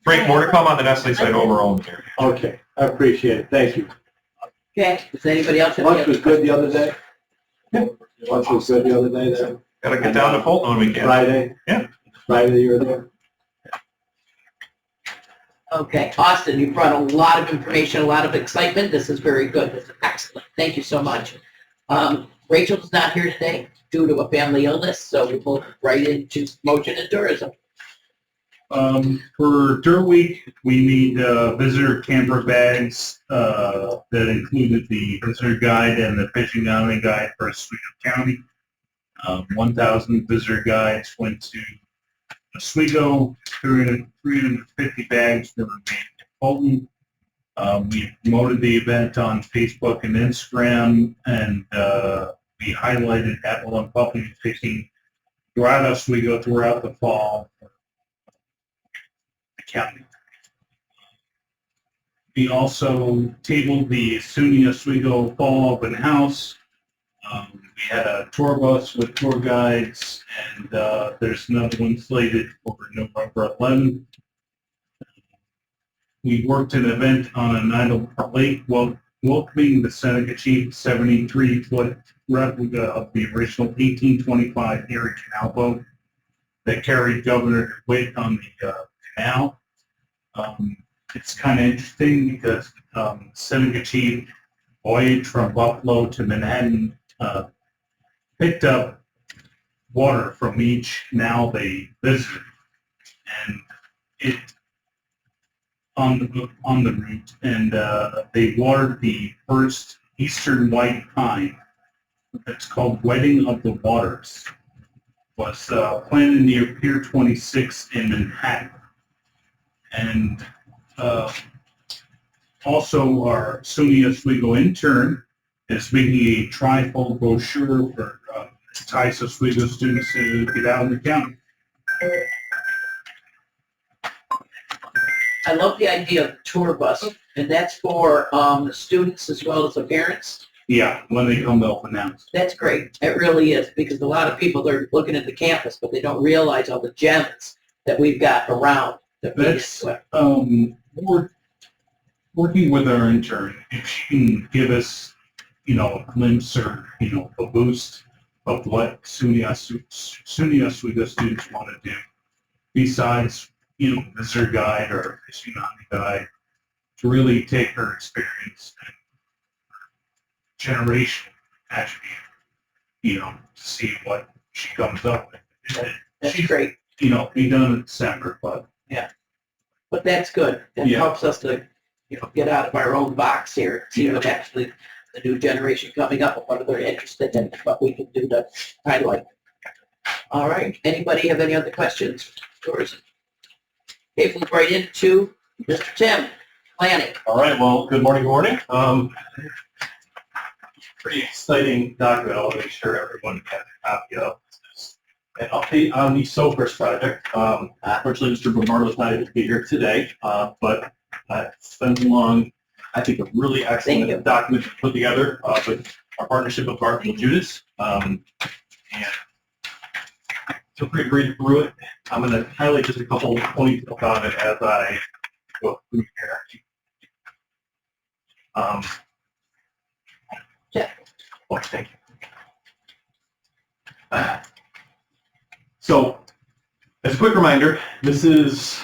S8: Frank, more to come on the Nestle site overall.
S6: Okay, I appreciate it. Thank you.
S1: Okay, does anybody else have any
S6: Lunch was
S1: other
S6: good the other day. Lunch was good the other day there.
S8: Got to get down to Fulton when we can.
S6: Friday.
S8: Yeah.
S6: Friday you were there.
S1: Okay, Austin, you brought a lot of information, a lot of excitement. This is very good. This is excellent. Thank you so much. Rachel's not here today due to a family illness, so we will right into motion and tourism.
S10: For Dirt Week, we need visitor camper bags that included the visitor guide and the fishing outing guide for Oswego County. 1,000 visitor guides went to Oswego, 350 bags were made to Fulton. We promoted the event on Facebook and Instagram, and we highlighted Atwell and Puppy fishing throughout Oswego throughout the fall. County. We also tabled the SUNY Oswego Fall Open House. We had a tour bus with tour guides, and there's another one slated for November 11th. We worked an event on an idle lake welcoming the Seneca Chief 73-foot replica of the original 1825 Erie Canal boat that carried Governor DeWitt on the canal. It's kind of interesting because Seneca Chief voyaged from Buffalo to Manhattan, picked up water from each canal they visited, and it on the route, and they watered the first eastern white pine. It's called Wedding of the Waters. Was planted near Pier 26 in Manhattan. And also our SUNY Oswego intern is making a trifold brochure for Tice Oswego students to get out in the county.
S1: I love the idea of tour bus, and that's for the students as well as the parents.
S10: Yeah, when they come to open house.
S1: That's great. It really is, because a lot of people are looking at the campus, but they don't realize all the gems that we've got around.
S10: That's one we're working with our intern, if she can give us, a glimpse or, a boost of what SUNY Oswego students want to do, besides, visitor guide or tsunami guide, to really take her experience and generation attribute, to see what she comes up with.
S1: That's great.
S10: Be done separate, but
S1: But that's good. That
S10: Yeah.
S1: helps us to, get out of our own box here, see what actually the new generation coming up, and what they're interested in, what we can do to highlight. All right, anybody have any other questions? Okay, we'll move right into Mr. Tim, planning.
S5: All right, well, good morning. Pretty exciting document. I'll make sure everyone has a copy of this. An update on the SOFRS project. Unfortunately, Mr. Bomardo is not able to be here today, but it's been long, I think, a really excellent document to put together with our partnership with Barclay Judas. And feel free to read through it. I'm going to highlight just a couple of points about it as I go through here. Oh, thank you. So, as a quick reminder, this is,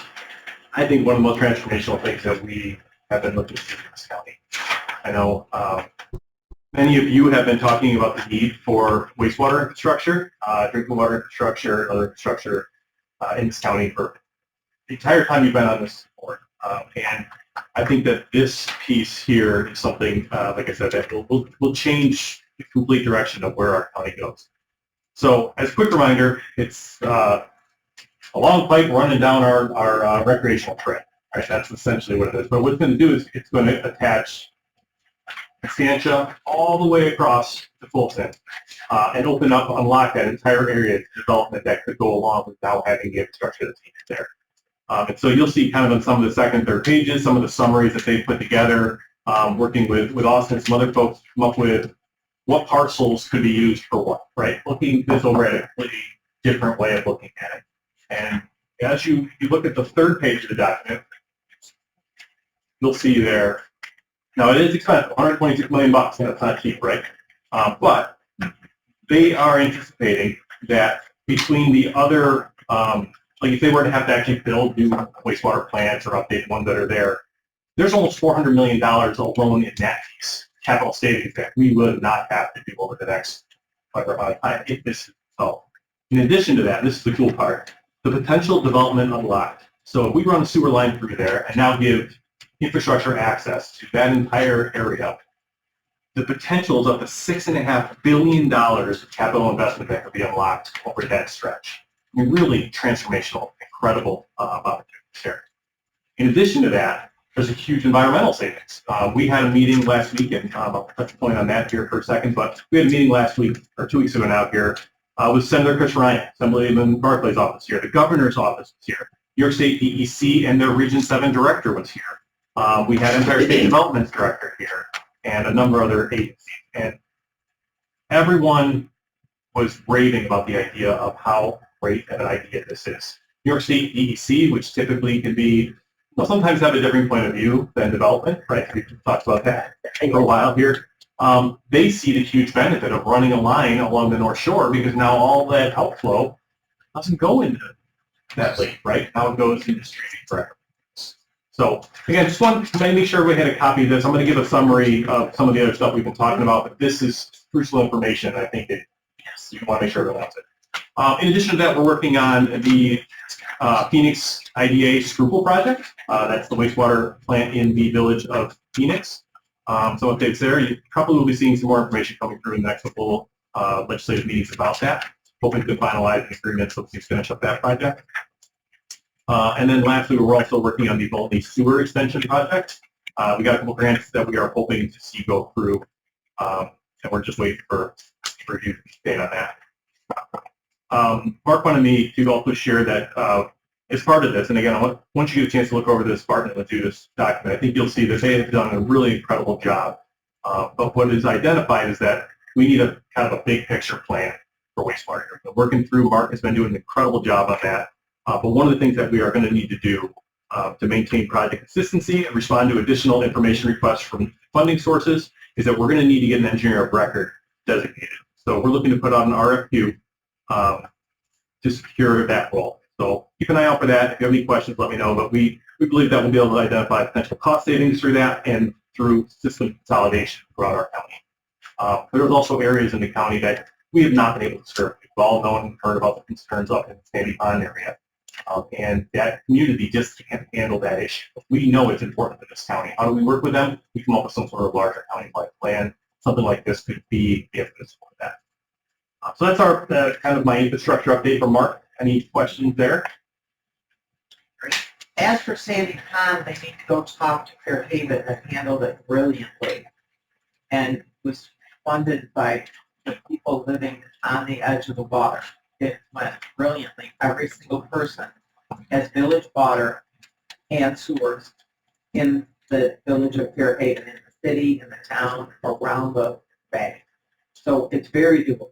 S5: I think, one of the most transformational things that we have been looking at in this county. I know many of you have been talking about the need for wastewater infrastructure, drinking water infrastructure, other infrastructure in this county for the entire time you've been on this board. And I think that this piece here is something, like I said, that will change the complete direction of where our county goes. So, as a quick reminder, it's a long pipe running down our recreational trail. Right? That's essentially what it is. But what it's going to do is it's going to attach Escantia all the way across to Fulton and open up, unlock that entire area of development that could go along without having the infrastructure that's needed there. And so you'll see kind of on some of the second, third pages, some of the summaries that they put together, working with Austin and some other folks to come up with what parcels could be used for what, right? Looking this over at a completely different way of looking at it. And as you look at the third page of the document, you'll see there, now it is expensive, $126 million, that's not cheap, right? But they are anticipating that between the other, like if they were to have to actually build new wastewater plants or update ones that are there, there's almost $400 million alone in that piece, capital savings that we would not have to do over the next whatever amount of time if this is solved. In addition to that, this is the cool part, the potential development unlocked. So if we run a sewer line through there and now give infrastructure access to that entire area, the potential is up to $6.5 billion of capital investment that could be unlocked over that stretch. I mean, really transformational, incredible opportunities here. In addition to that, there's a huge environmental savings. We had a meeting last week, and I'll touch a point on that here for a second, but we had a meeting last week, or 2 weeks ago now here, with Senator Chris Ryan, Assemblyman Barclay's office here, the governor's office was here, New York State DEC and their Region 7 director was here. We had Empire State Development's director here, and a number of other agencies. And everyone was raving about the idea of how great of an idea this is. New York State DEC, which typically can be, well, sometimes have a different point of view than development, right? We've talked about that for a while here. They see the huge benefit of running a line along the North Shore because now all that outflow doesn't go into that lake, right? Now it goes into streaming forever. So again, just wanted to make sure we had a copy of this. I'm going to give a summary of some of the other stuff we've been talking about, but this is crucial information. I think you want to make sure everyone has it. In addition to that, we're working on the Phoenix IDA Scruple project. That's the wastewater plant in the village of Phoenix. Some updates there. You probably will be seeing some more information coming through in the next couple legislative meetings about that. Hoping to finalize an agreement so we can finish up that project. And then lastly, we're also working on the Volney Sewer Extension project. We got a couple grants that we are hoping to see go through, and we're just waiting for review date on that. Mark wanted me to also share that as part of this, and again, once you get a chance to look over this Barton and Judas document, I think you'll see that they have done a really incredible job. But what is identified is that we need a kind of a big picture plan for wastewater. Working through, Mark has been doing an incredible job on that. But one of the things that we are going to need to do to maintain project consistency and respond to additional information requests from funding sources is that we're going to need to get an engineer of record designated. So we're looking to put out an RFQ to secure that role. So keep an eye out for that. If you have any questions, let me know. But we believe that we'll be able to identify potential cost savings through that and through system consolidation throughout our county. There's also areas in the county that we have not been able to serve. We've all known and heard about the concerns up in the Sandy Pond area. And that community just can't handle that issue. We know it's important to this county. How do we work with them? We come up with some sort of larger county-wide plan. Something like this could be the impetus for that. So that's our kind of my infrastructure update from Mark. Any questions there?
S4: As for Sandy Pond, they need to go talk to Fairhaven that handled it brilliantly and was funded by the people living on the edge of the water. It went brilliantly. Every single person has village water and sewers in the village of Fairhaven, in the city, in the town, around the bay. So it's very doable.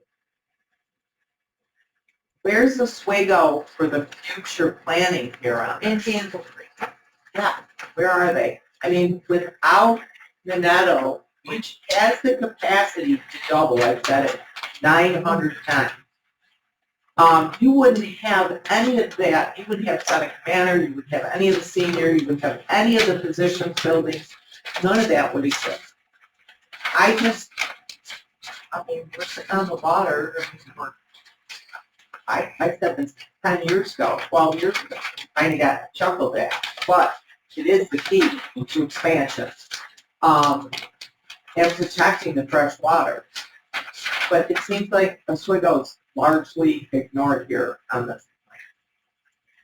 S4: Where's the SWAGO for the future planning here on
S1: And
S4: this?
S1: Danville Creek.
S4: Yeah, where are they? I mean, without Minetto, which has the capacity to double, I've said it 900 times, you wouldn't have any of that. You wouldn't have Senate Commander, you wouldn't have any of the senior, you wouldn't have any of the positions buildings. None of that would exist. I mean, we're sitting on the water. I said this 10 years ago, 12 years ago, kind of got chuckled at, but it is the key to expansion and protecting the fresh water. But it seems like Oswego is largely ignored here on this.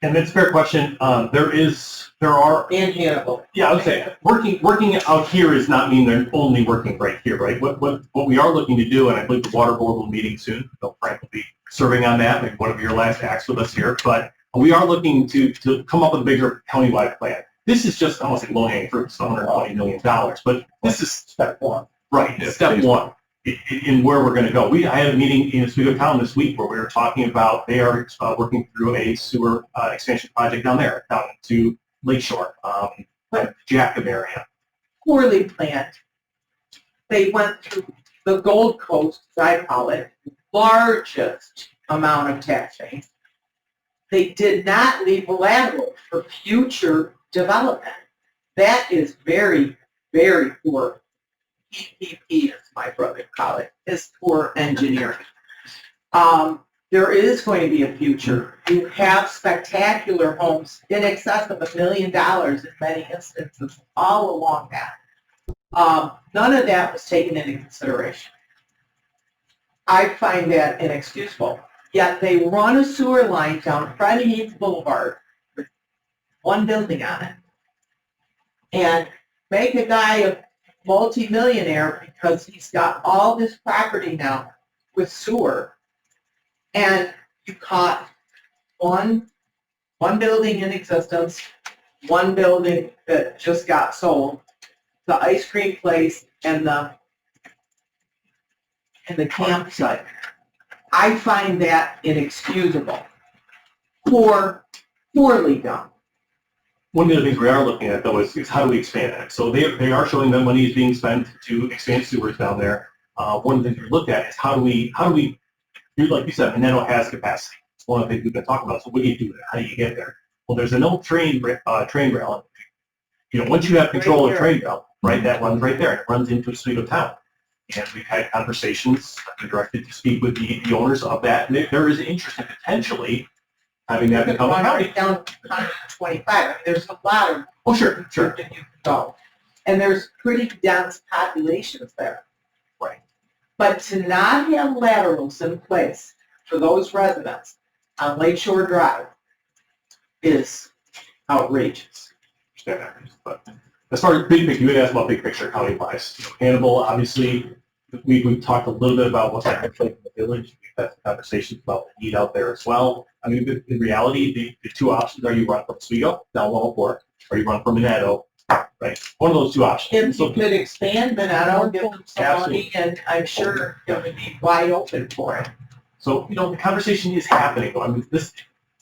S5: And that's a fair question. There are,
S4: And Hannibal.
S5: yeah, I would say working out here does not mean they're only working right here, right? What we are looking to do, and I believe the water board will be meeting soon. So Frank will be serving on that, maybe one of your last acts with us here. But we are looking to come up with a bigger countywide plan. This is just almost like low-hanging fruit, it's $120 million. But this is step one, right?
S8: Yeah,
S5: Step
S8: phase
S5: one in where we're going to go. I had a meeting in Oswego Town this week where we were talking about they are working through a sewer expansion project down there, down to Lakeshore, Jacob area.
S4: Poorly planned. They went through the Gold Coast, as I call it, largest amount of taxing. They did not leave a lateral for future development. That is very, very poor. PPP, as my brother call it, is poor engineering. There is going to be a future. You have spectacular homes in excess of $1 million in many instances all along that. None of that was taken into consideration. I find that inexcusable. Yet they run a sewer line down Freddie Heath Boulevard with one building on it and make a guy a multi-millionaire because he's got all this property now with sewer. And you caught one building in existence, one building that just got sold, the ice cream place and the campsite. I find that inexcusable. Poorly done.
S5: One of the things we are looking at, though, is how do we expand that? So they are showing that money is being spent to expand sewers down there. One of the things we look at is how do we, like you said, Minetto has capacity. It's one of the things we've been talking about. So what do you do there? How do you get there? Well, there's an old train rail. Once you have control of train rail, right, that runs right there. It runs into Oswego Town. And we've had conversations directed to speak with the owners of that. And there is interest in potentially having that become a county.
S4: Right down to 125. I mean, there's a lot of
S5: Oh, sure.
S4: that you can go. And there's pretty dense populations there.
S5: Right.
S4: But to not have laterals in place for those residents on Lakeshore Drive is outrageous.
S5: But as far as big picture, you had asked about big picture county-wise. Hannibal, obviously, we've talked a little bit about what that looks like in the village. We've had conversations about the need out there as well. I mean, in reality, the two options are you run from Oswego, down 104, or you run from Minetto, right? One of those two options.
S4: If you could expand Minetto, give them some money, and I'm sure it would be wide open for it.
S5: So, the conversation is happening. I mean,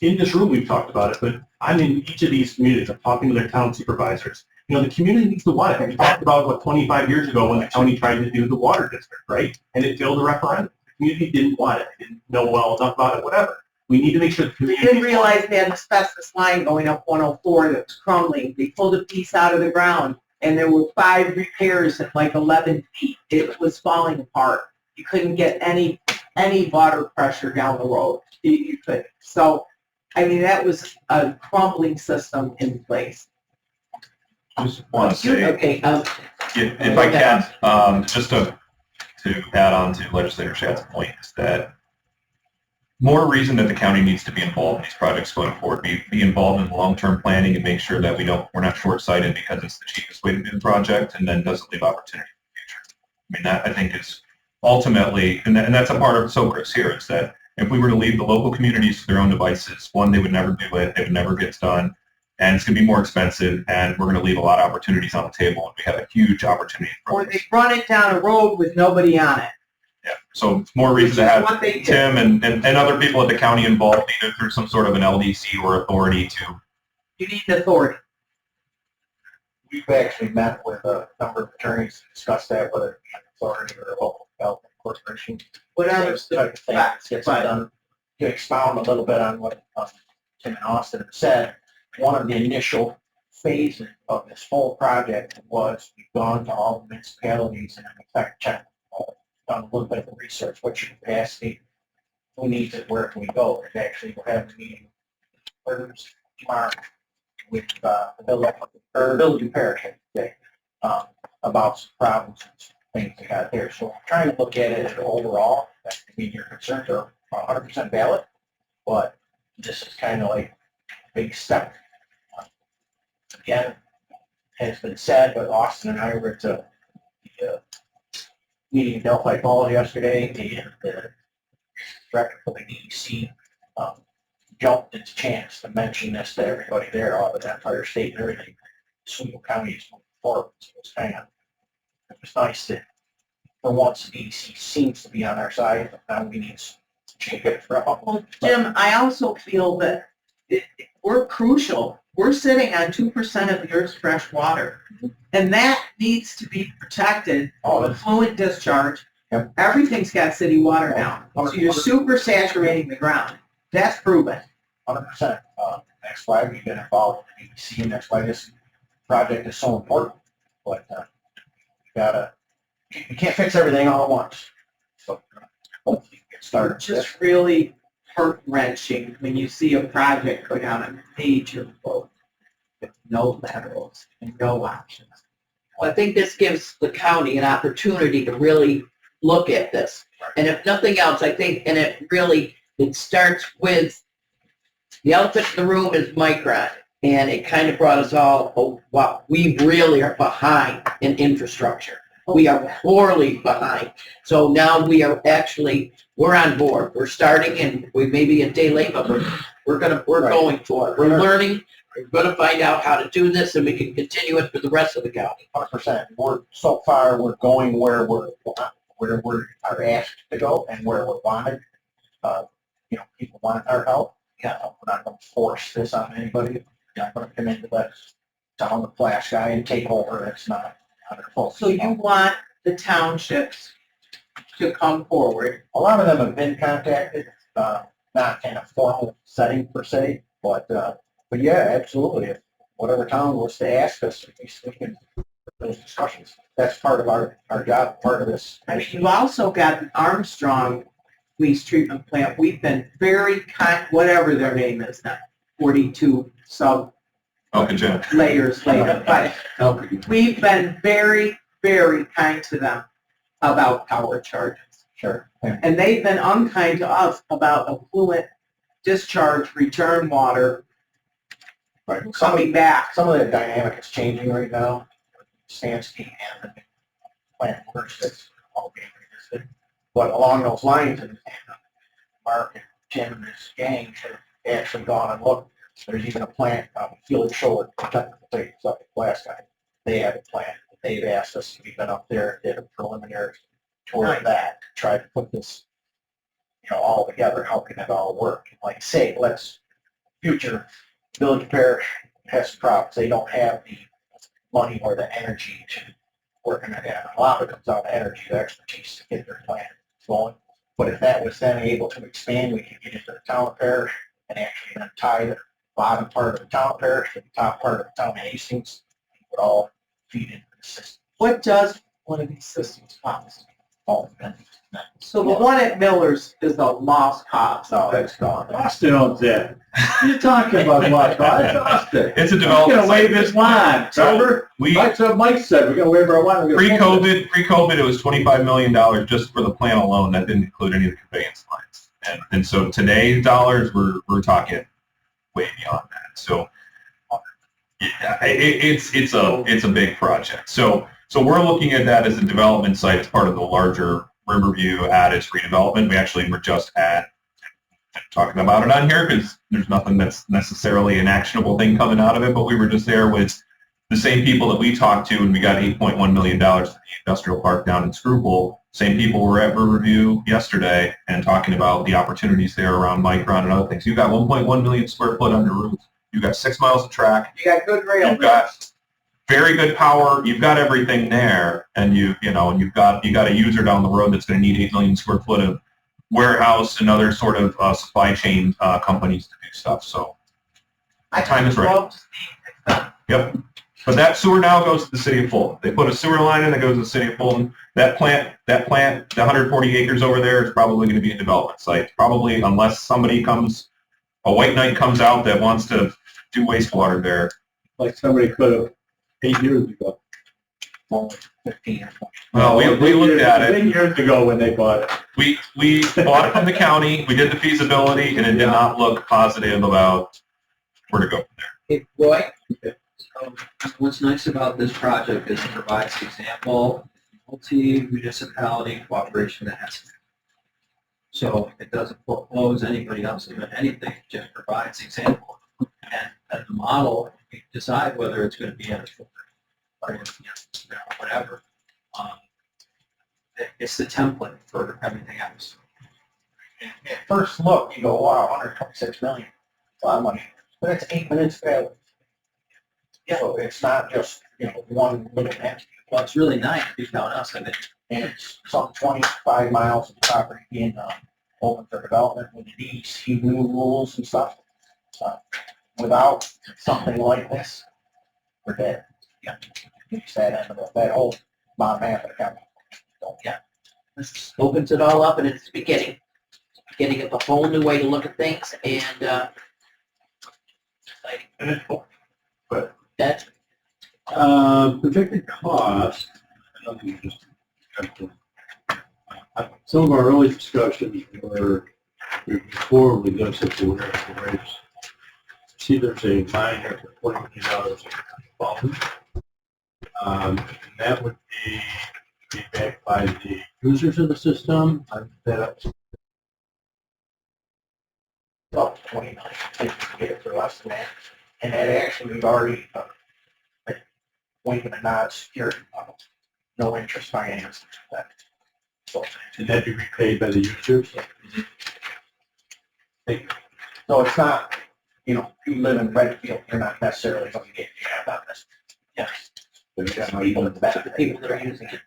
S5: in this room, we've talked about it, but I'm in each of these communities. I'm talking to their town supervisors. You know, the community needs to want it. We talked about, 25 years ago when the county tried to do the water district, right? And it failed the referendum. The community didn't want it. They didn't know well enough about it, whatever. We need to make sure the
S4: They
S5: community.
S4: didn't realize they had an asbestos line going up 104 that was crumbling. They pulled a piece out of the ground and there were 5 repairs at like 11 feet. It was falling apart. You couldn't get any water pressure down the road. You could. So, I mean, that was a crumbling system in place.
S8: I just want to say,
S1: Okay,
S8: if I can, just to add on to Legislator Shad's point, is that more reason that the county needs to be involved in these projects going forward, be involved in the long-term planning and make sure that we're not short-sighted because it's the cheapest way to do the project and then doesn't leave opportunity for the future. I mean, that I think is ultimately, and that's a part of SOCRIS here, is that if we were to leave the local communities to their own devices, one, they would never do it, it would never get done, and it's going to be more expensive, and we're going to leave a lot of opportunities on the table, and we have a huge opportunity.
S4: Or they run it down a road with nobody on it.
S8: Yeah, so it's more
S4: Which
S8: reason
S4: is
S8: to have
S4: what they did.
S8: Tim and other people at the county involved, either through some sort of an LDC or authority to.
S4: You need authority.
S3: We've actually met with a number of attorneys to discuss that, whether it be an authority or a local development corporation.
S4: Whatever.
S3: Same type of thing gets done. To expound a little bit on what Tim and Austin have said, one of the initial phases of this whole project was we've gone to all the municipalities and in fact checked, done a little bit of research, what's your capacity, who needs it, where can we go? And actually, we're having a meeting tomorrow with the village of Parish today, about some problems and some things they got there. So I'm trying to look at it overall. I mean, your concerns are 100% valid, but this is kind of like a big step. Again, has been said, but Austin and I were at the meeting in Delphi Falls yesterday. The director for the DEC jumped its chance to mention this to everybody there, all of that Empire State and everything. Oswego County is moving forward, so it's kind of, it was nice that for once the DEC seems to be on our side, but now we need to change it for a
S4: Well, Jim, I also feel that we're crucial. We're sitting on 2% of the Earth's fresh water, and that needs to be protected.
S3: Oh,
S4: Fluent discharge.
S3: Yep.
S4: Everything's got city water now, so you're super saturating the ground. That's proven.
S3: 100%. That's why we've been involved with the DEC, and that's why this project is so important. But you can't fix everything all at once. So hopefully get started.
S4: It's just really heart-wrenching when you see a project go down a major road with no laterals and no options.
S1: I think this gives the county an opportunity to really look at this. And if nothing else, I think, and it starts with, the elephant in the room is Micron. And it kind of brought us all, oh, wow, we really are behind in infrastructure. We are poorly behind. So now we're on board. We're starting and we may be a day late, but we're going for it. We're learning. We're going to find out how to do this and we can continue it for the rest of the county.
S3: 100%. We're going where we are asked to go and where we're wanted. People want our help. We're not going to force this on anybody. We're not going to come into the town the flash guy and take over. That's not our fault.
S4: So you want the townships to come forward.
S3: A lot of them have been contacted, not in a formal setting per se, but yeah, absolutely. If whatever town wants to ask us, we can have those discussions. That's part of our job, part of this.
S4: I mean, you've also got an Armstrong waste treatment plant. We've been very kind, whatever their name is now, 42 sub layers later, but we've been very, very kind to them about power charges.
S3: Sure.
S4: And they've been unkind to us about effluent discharge, return water
S3: Right.
S4: coming back.
S3: Some of the dynamic is changing right now. Stansky and the plant works, that's all being revisited. But along those lines, and Mark and Tim and his gang have actually gone and looked. There's even a plant, Field Shore, technical things up at Glasgow. They have a plant that they've asked us to be up there, did a preliminary tour of that, to try to put this, all together. How can it all work? And like say, let's future village parish has problems. They don't have the money or the energy to work on that. A lot of it comes out of energy, the expertise to get their plan going. But if that was then able to expand, we could get into the town of Parish and actually then tie the bottom part of the town of Parish to the top part of the town of Hastings. It would all feed into the system.
S4: What does one of these systems cost?
S3: All then.
S4: So the one at Miller's is a lost cause.
S3: No, that's gone.
S6: Austin owns that. You're talking about what? That's Austin.
S8: It's a
S6: He's
S8: development.
S6: gonna wave his wand, remember?
S8: We,
S6: That's what Mike said, we're gonna wave our wand.
S8: pre-COVID, it was $25 million just for the plant alone. That didn't include any of the conveyance lines. And so today's dollars, we're talking way beyond that. So yeah, it's a big project. So we're looking at that as a development site as part of the larger Riverview Addis redevelopment. We actually were just talking about it on here because there's nothing that's necessarily an actionable thing coming out of it, but we were just there with the same people that we talked to and we got $8.1 million for the industrial park down in Schuylkill. Same people were at Riverview yesterday and talking about the opportunities there around Micron and other things. You've got 1.1 million square foot under roof. You've got 6 miles of track.
S4: You got good rail.
S8: You've got very good power. You've got everything there, and you've got a user down the road that's going to need 8 million square foot of warehouse and other sort of supply chain companies to do stuff. So time is right.
S4: Love to see it.
S8: Yep. But that sewer now goes to the city of Fulton. They put a sewer line in that goes to the city of Fulton. That plant, the 140 acres over there is probably going to be a development site. Probably, unless somebody a white knight comes out that wants to do wastewater there.
S6: Like somebody could have 8 years ago.
S3: Only 15 or 20.
S8: Well, we looked at it.
S6: 8 years ago when they bought it.
S8: We bought it from the county. We did the feasibility, and it did not look positive about where to go from there.
S1: Hey, Roy?
S11: What's nice about this project is it provides an example, multi-municipality cooperation that has. So it doesn't foreclose anybody else doing anything, it just provides example. And the model, we decide whether it's going to be a or whatever. It's the template for everything else.
S3: At first look, you go, wow, 126 million. It's a lot of money. But it's 8 minutes ago. So it's not just, one little entity.
S11: Well, it's really nice if you count us in it.
S3: And it's some 25 miles of property being open for development with these new rules and stuff. So without something like this, we're dead. Yeah. It's that end of it, that whole bottom half of the county. So, yeah.
S1: This opens it all up and it's the beginning of a whole new way to look at things and that's
S6: Projected cost, some of our early discussions were before we got such a rates. See, there's a minor $40 million bond. And that would be backed by the users of the system.
S3: About 20 million, if we get it for less than that. And that actually, we've already, waving a nod, secured, no interest finance. So
S6: And that'd be repaid by the users.
S3: so it's not, if you live in Redfield, you're not necessarily going to get jabbed on this. Yes. There's just people in the back.
S1: the people that are using it.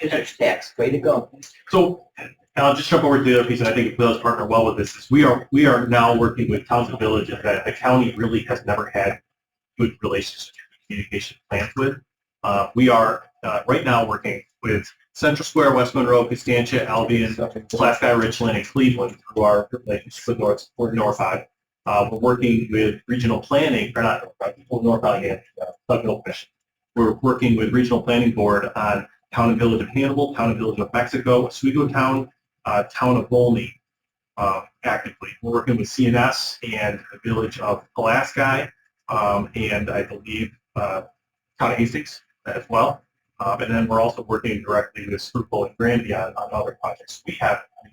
S1: User's tax, way to go.
S5: So, and I'll just jump over to the other piece, and I think it does partner well with this, is we are now working with towns and villages that the county really has never had good relationships and communication plans with. We are right now working with Central Square, West Monroe, Constantia, Albion, Pulaski, Richland, and Cleveland through our relationship with Northside. We're working with regional planning, or not Northside, Doug Milfish. We're working with Regional Planning Board on Town and Village of Hannibal, Town and Village of Mexico, Oswego Town, Town of Volney actively. We're working with CNS and the Village of Pulaski, and I believe Town of Hastings as well. And then we're also working directly with Schuylkill and Granby on other projects.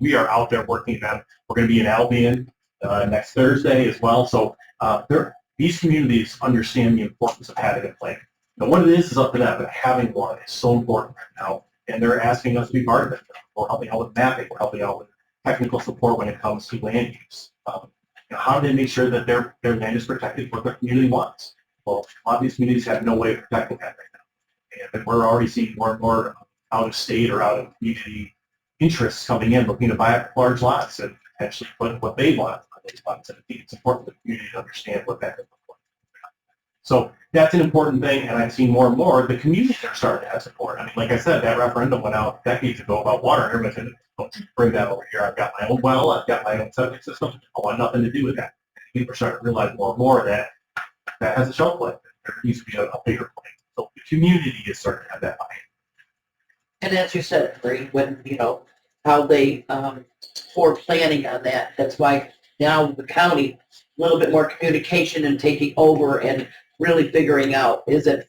S5: We are out there working on. We're going to be in Albion next Thursday as well. So these communities understand the importance of having a plan. Now, what it is up to them, but having one is so important right now, and they're asking us to be part of it. We're helping out with mapping. We're helping out with technical support when it comes to land use. how do they make sure that their land is protected, what their community wants? Well, a lot of these communities have no way of protecting that right now. And we're already seeing more and more out of state or out of community interests coming in, looking to buy up large lots and potentially put what they want on those lots. And I think it's important for the community to understand what that is. So that's an important thing, and I've seen more and more the communities are starting to have support. I mean, like I said, that referendum went out decades ago about water, and everyone said, don't bring that over here. I've got my own well, I've got my own septic system. I want nothing to do with that. People are starting to realize more and more that that has a shelf life. There needs to be a bigger plan. So the community is starting to have that buy-in.
S1: And as you said, Bree, when, how they, for planning on that, that's why now the county, a little bit more communication and taking over and really figuring out, is it,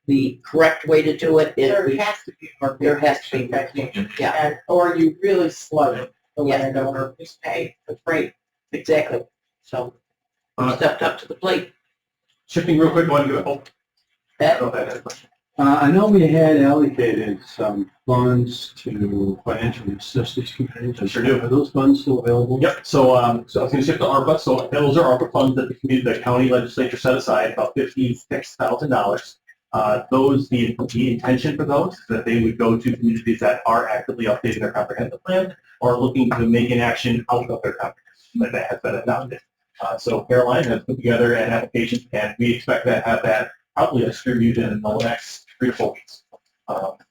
S1: the correct way to do it?
S4: There has to be more.
S1: There has to be, yeah,
S4: And, or you really slug the landowner, just pay the freight.
S1: exactly. So, we stepped up to the plate.
S5: Shifting real quick, one, I don't
S1: That,
S5: know if that has a question.
S6: I know we had allocated some funds to financial assistance committees.
S5: Sure do.
S6: Are those funds still available?
S5: Yep, so I was going to shift to ARPA. So those are ARPA funds that the county legislature set aside, about $56,000. The intention for those is that they would go to communities that are actively updating their comprehensive plan or looking to make an action out of their comprehensive plan that has been adopted. So Caroline has put together an application, and we expect to have that probably distributed in the next 3 to 4 weeks.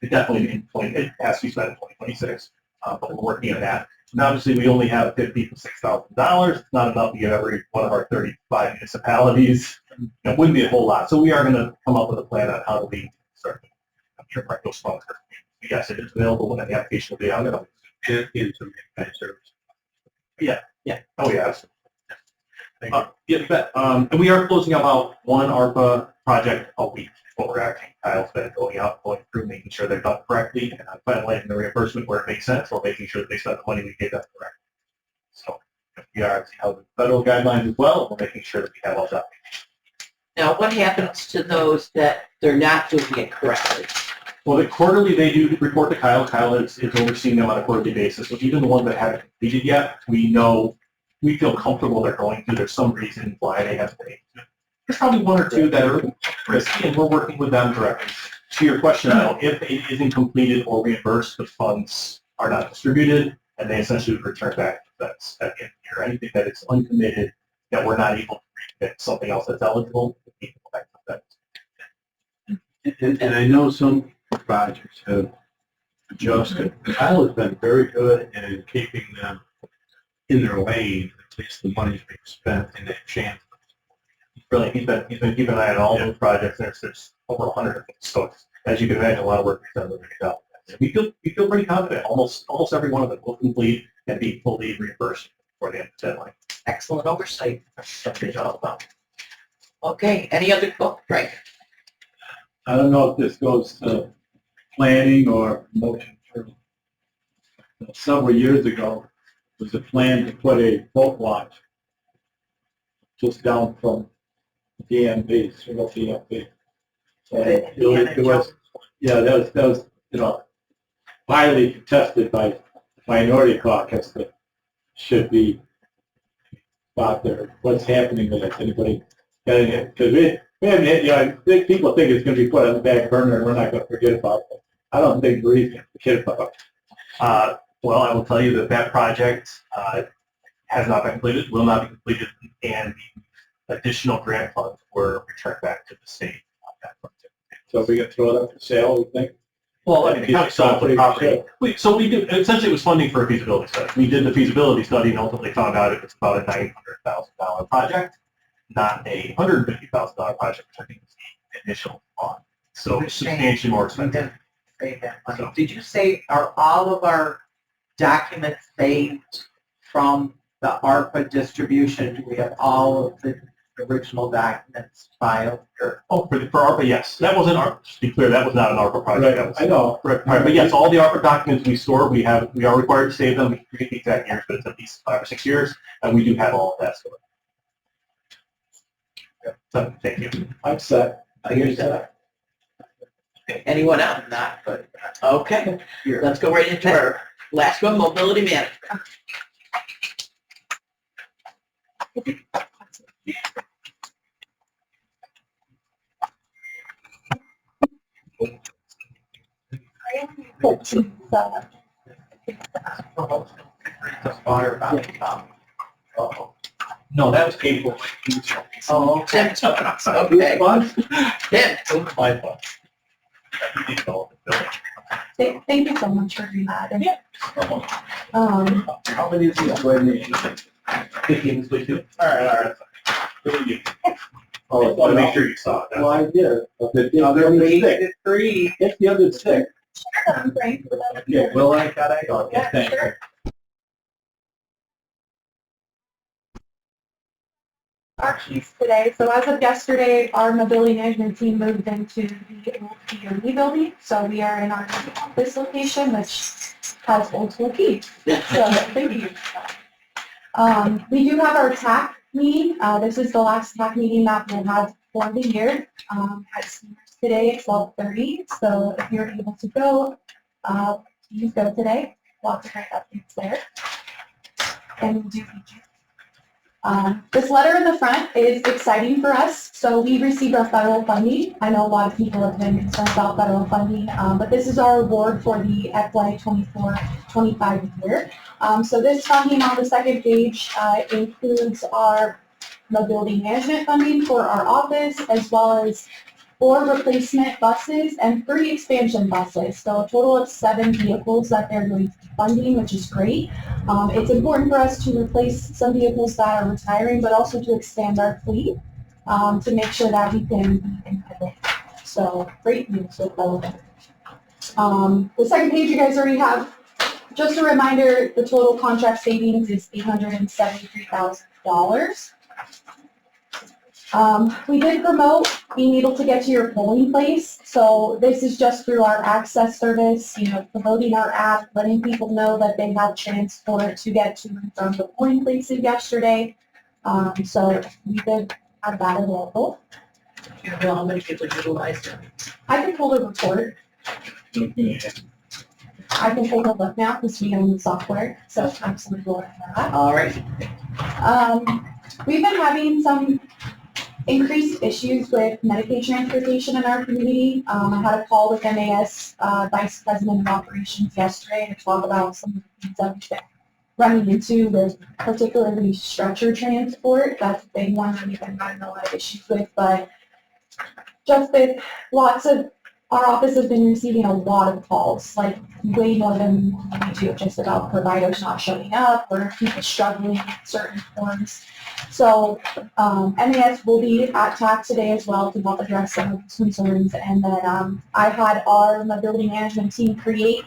S5: It definitely it has to be spent in 2026, but we're working on that. And obviously, we only have $56,000. It's not enough to get every one of our 35 municipalities. It wouldn't be a whole lot. So we are going to come up with a plan on how do we start to direct those funds. Yes, it is available when the application will be out.
S6: And some kind of service.
S5: Yeah. Oh, yeah. And we are closing about one ARPA project a week. What we're actually, Kyle's been going out, going through, making sure they're done correctly, and finalizing the reimbursement where it makes sense, or making sure that they spend the money we gave them correctly. So we are how the federal guidelines as well, and we're making sure that we have all that.
S1: now, what happens to those that they're not doing it correctly?
S5: Well, the quarterly, they do report to Kyle. Kyle is overseeing them on a quarterly basis. So even the ones that haven't completed yet, we feel comfortable they're going to. There's some reason why they haven't been able to. There's probably 1 or 2 that are risky, and we're working with them directly. To your question, though, if it isn't completed or reimbursed, the funds are not distributed, and they essentially return back to us at the end of the year. Anything that is uncommitted, that we're not able to recommit something else that's eligible, we can go back to that.
S6: And I know some projects have adjusted. Kyle has been very good in keeping them in their lane, at least the money's being spent in that chance.
S5: Really, he's been keeping an eye on all those projects. There's over 100 of them. So as you can imagine, a lot of work is done with that. We feel pretty confident. Almost every one of them will complete and be fully reimbursed for the end of the deadline.
S1: Excellent oversight.
S5: That's what it's all about.
S1: Okay, any other, Frank?
S6: I don't know if this goes to planning or motion. Several years ago, there was a plan to put a boat launch just down from DMV, Single DMV. And it was, yeah, that was, highly contested by the minority caucus that should be out there. What's happening with it? Anybody got any? Because I think people think it's going to be put on the back burner and we're not going to forget about it. I don't think we're going to forget about it.
S5: Well, I will tell you that project has not been completed, will not be completed, and the additional grant funds were returned back to the state on that project.
S6: So we can throw it up for sale, we think?
S5: Well, I mean, the county sold the property. We did, essentially it was funding for a feasibility study. We did the feasibility study and ultimately found out it was about a $900,000 project, not a $150,000 project, which I think was the initial cost. So substantially more expensive. So.
S4: Did you say, are all of our documents saved from the ARPA distribution? Do we have all of the original documents filed? Or?
S5: Oh, for ARPA, yes. That wasn't ARPA. Just to be clear, that was not an ARPA project.
S6: Right, I know.
S5: Right, but yes, all the ARPA documents we store, we are required to save them. We forget the exact years, but it's at least 5 or 6 years, and we do have all of that stored. Yeah, so, thank you.
S6: I'm set.
S1: You're set. Okay, anyone else? Not, but, okay. Let's go right into our last one, mobility management.
S5: No, that was paid for.
S1: Oh, okay. Okay. Tim,
S5: My fault. You did all the billing.
S7: Thank you so much for doing that. And,
S6: How many of these do I need?
S5: 15, please do. All right. What do you?
S6: Oh,
S5: I want to make sure you saw it.
S6: Well, I did. Okay, the
S4: Other
S6: other
S4: ways
S6: stick.
S4: at 3.
S6: Hit the other stick.
S7: I'm praying for that.
S6: Okay, well, I got it. Okay,
S7: Yeah,
S6: thank you.
S7: sure. Our chiefs today. So as of yesterday, our mobility management team moved into the old POD building. So we are in our office location, which has old school keys. So thank you. We do have our TAC meeting. This is the last TAC meeting that we'll have for the year. It's today at 12:30. So if you're able to go, please go today. Lots of great updates there. And we do this letter in the front is exciting for us. So we received our federal funding. I know a lot of people have been concerned about federal funding, but this is our award for the FY 24-25 year. So this funding on the second page includes our mobility management funding for our office, as well as 4 replacement buses and 3 expansion buses. So a total of 7 vehicles that they're going to be funding, which is great. It's important for us to replace some vehicles that are retiring, but also to expand our fleet to make sure that we can be competitive. So great news with all of that. The second page you guys already have. Just a reminder, the total contract savings is $873,000. We did promote being able to get to your polling place. So this is just through our access service, promoting our app, letting people know that they have transport to get to and from the polling places yesterday. So we did have that available.
S1: do you know how many people utilize it?
S7: I can pull the report. I can take a look now because we own the software. So absolutely look at that.
S1: All right.
S7: We've been having some increased issues with Medicaid transportation in our community. I had a call with MAS Vice President of Operations yesterday to talk about some of the things that we've been running into with particularly stretcher transport. That's a big one that we've been having a lot of issues with, but just with our office has been receiving a lot of calls, like way more than we do, just about providers not showing up or people struggling with certain forms. So MAS will be at TAC today as well to help address some of these concerns. And then I had our mobility management team create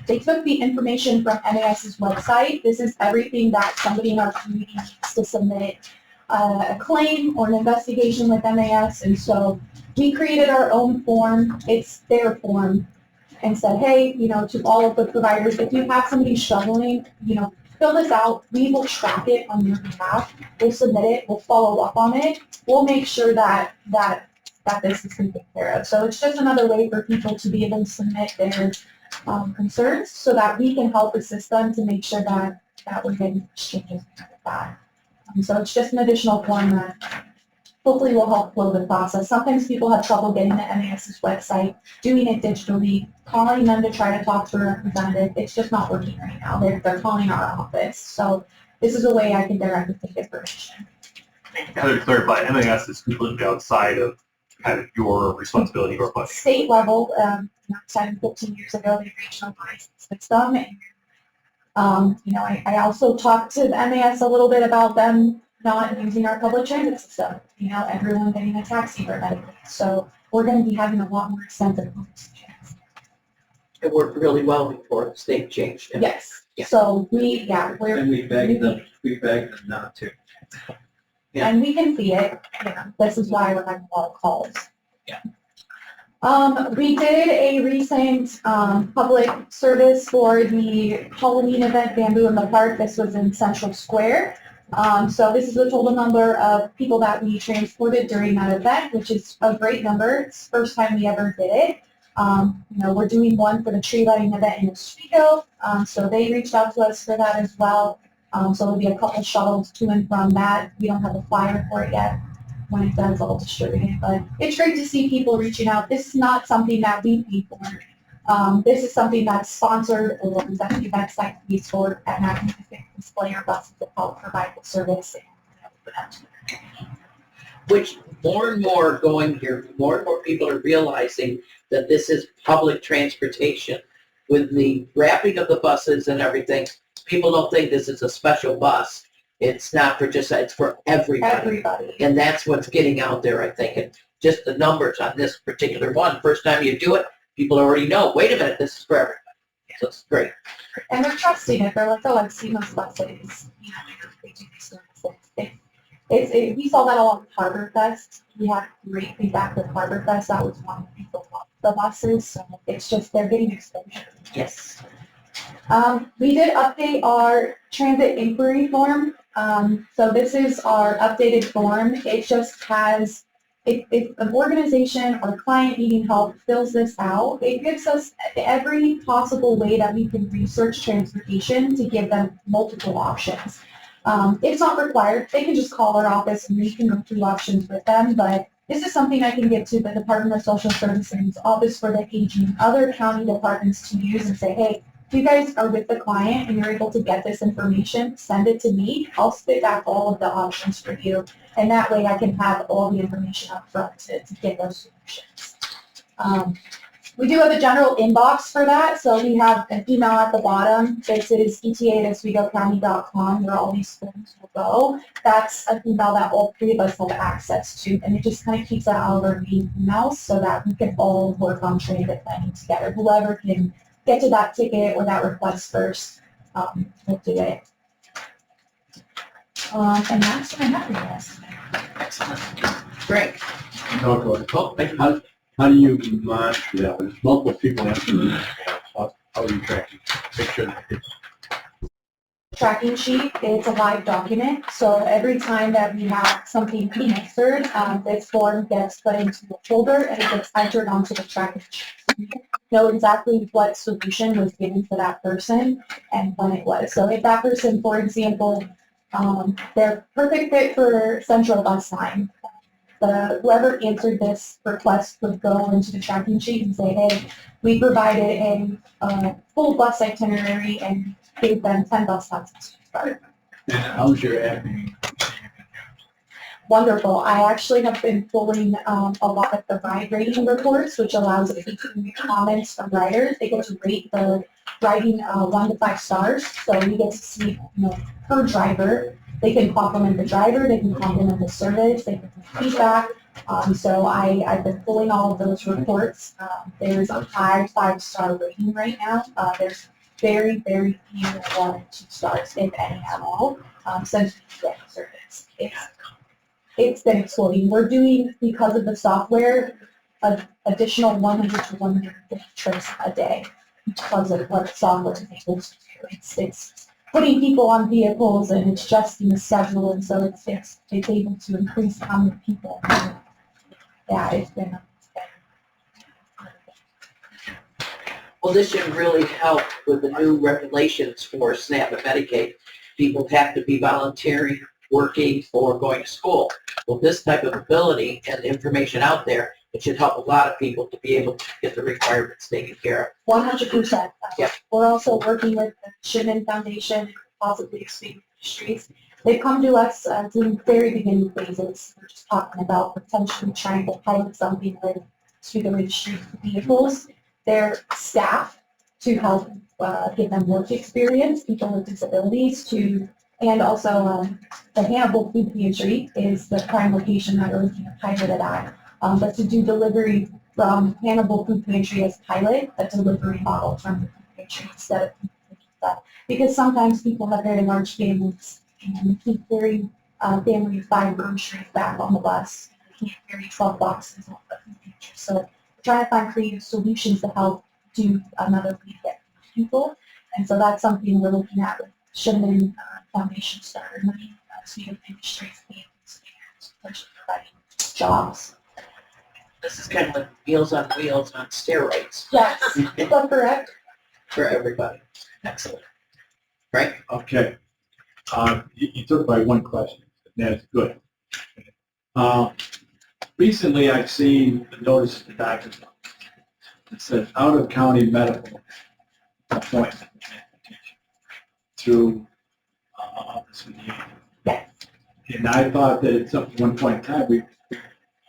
S7: they took the information from MAS's website. This is everything that somebody in our community needs to submit a claim or an investigation with MAS. And so we created our own form. It's their form, and said, hey, to all of the providers, if you have somebody struggling, fill this out. We will track it on your behalf. We'll submit it. We'll follow up on it. We'll make sure that this is taken care of. So it's just another way for people to be able to submit their concerns so that we can help assist them to make sure that we're getting exchanges like that. So it's just an additional form that hopefully will help flow the process. Sometimes people have trouble getting to MAS's website, doing it digitally, calling them to try to talk to a representative. It's just not working right now. They're calling our office. So this is a way I can directly take information.
S5: To clarify, MAS is completely outside of kind of your responsibility or budget.
S7: State level, 10, 15 years ago, they regionalized the system. And, I also talked to the MAS a little bit about them not using our public transit system, everyone getting a taxi for Medicaid. So we're going to be having a lot more extensive conversations.
S1: It worked really well before the state changed it.
S7: Yes.
S1: Yeah.
S7: So
S11: And we begged them not to.
S1: Yeah.
S7: And we can see it. This is why we're having a lot of calls.
S1: Yeah.
S7: We did a recent public service for the Halloween event, Bamboo in the Park. This was in Central Square. So this is the total number of people that we transported during that event, which is a great number. It's the first time we ever did it. We're doing one for the tree lighting event in Oswego. So they reached out to us for that as well. So there'll be a couple shuttles to and from that. We don't have a flyer for it yet. When it does, I'll distribute it. But it's great to see people reaching out. This is not something that we pay for. This is something that's sponsored or that the events that we for at Magnificent Display our buses that help provide the service.
S1: Which more and more going here, more and more people are realizing that this is public transportation. With the wrapping of the buses and everything, people don't think this is a special bus. It's not for just, it's for everybody.
S7: Everybody.
S1: And that's what's getting out there, I think. And just the numbers on this particular one, first time you do it, people already know, wait a minute, this is for everybody. So it's great.
S7: And they're trusting it. They're like, oh, I've seen those buses. You know, they do these services. We saw that a lot with Harbor Fest. We had great feedback with Harbor Fest. That was one of people loved the buses. So it's just, they're getting exposure.
S1: Yes.
S7: We did update our transit inquiry form. So this is our updated form. It just has, if an organization or client needing help fills this out, it gives us every possible way that we can research transportation to give them multiple options. It's not required. They can just call our office and we can go through options with them, but this is something I can give to the Department of Social Services, Office for the Aging, other county departments to use and say, hey, if you guys are with the client and you're able to get this information, send it to me. I'll spit back all of the options for you. And that way I can have all the information up front to get those solutions. We do have a general inbox for that. So we have an email at the bottom. This is eta@oswegocounty.com where all these forms will go. That's an email that all three of us have access to. And it just kind of keeps that out of our main emails so that we can all work on transit planning together. Whoever can get to that ticket or that request first, we'll do it. And that's what I have for you guys.
S1: Excellent. Great.
S6: How do you monitor that? There's multiple people answering. How are you tracking? Make sure that it's
S7: Tracking sheet, it's a live document, so every time that we have something being answered, this form gets put into a folder and it gets entered onto the tracking sheet. We know exactly what solution was given to that person and when it was. So if that person, for example, they're perfect fit for Central Bus Line, whoever answered this request would go into the tracking sheet and say, hey, we provided a full bus itinerary and gave them 10 bus stops.
S6: how's your app?
S7: Wonderful. I actually have been pulling a lot of the ride rating reports, which allows us to see comments from riders. They get to rate the riding 1 to 5 stars. So you get to see, per driver. They can compliment the driver, they can compliment the service, they can give feedback. So I've been pulling all of those reports. There's a high 5-star rating right now. There's very, very few 1 and 2 stars, if any at all, since we began the service. It's been exploding. We're doing, because of the software, an additional 100 to 150 trips a day because of what the software is able to do. It's putting people on vehicles and it's adjusting the schedule, and so it's able to increase how many people. Yeah, it's been.
S1: Well, this should really help with the new regulations for SNAP and Medicaid. People have to be volunteering, working, or going to school. Well, this type of ability and information out there, it should help a lot of people to be able to get the requirements taken care of.
S7: 100%.
S1: Yeah.
S7: We're also working with the Shipman Foundation, possibly Extreme Industries. They've come to us in very beginning phases. We're just talking about potentially trying to pilot something with to the registry vehicles. Their staff to help give them work experience, people with disabilities and also the Hannibal Food Pantry is the prime location that we're looking at pilot at. But to do delivery from Hannibal Food Pantry as pilot, a delivery model from the food pantry instead of that. Because sometimes people have very large families and keep very family of 5 groceries back on the bus. They can't carry 12 boxes on the food pantry. So we're trying to find creative solutions to help do another week at people. And so that's something we're looking at with Shipman Foundation starter money, Sweden Industries, and providing jobs.
S1: This is kind of like Meals on Wheels on steroids.
S7: Yes, that's correct.
S1: For everybody. Excellent. Right?
S6: Okay. You took my one question, and that's good. Recently, I've seen the notice of the doctor's office. It says out-of-county medical appointment through Office of the Aging.
S7: Yes.
S6: And I thought that at one point in time, we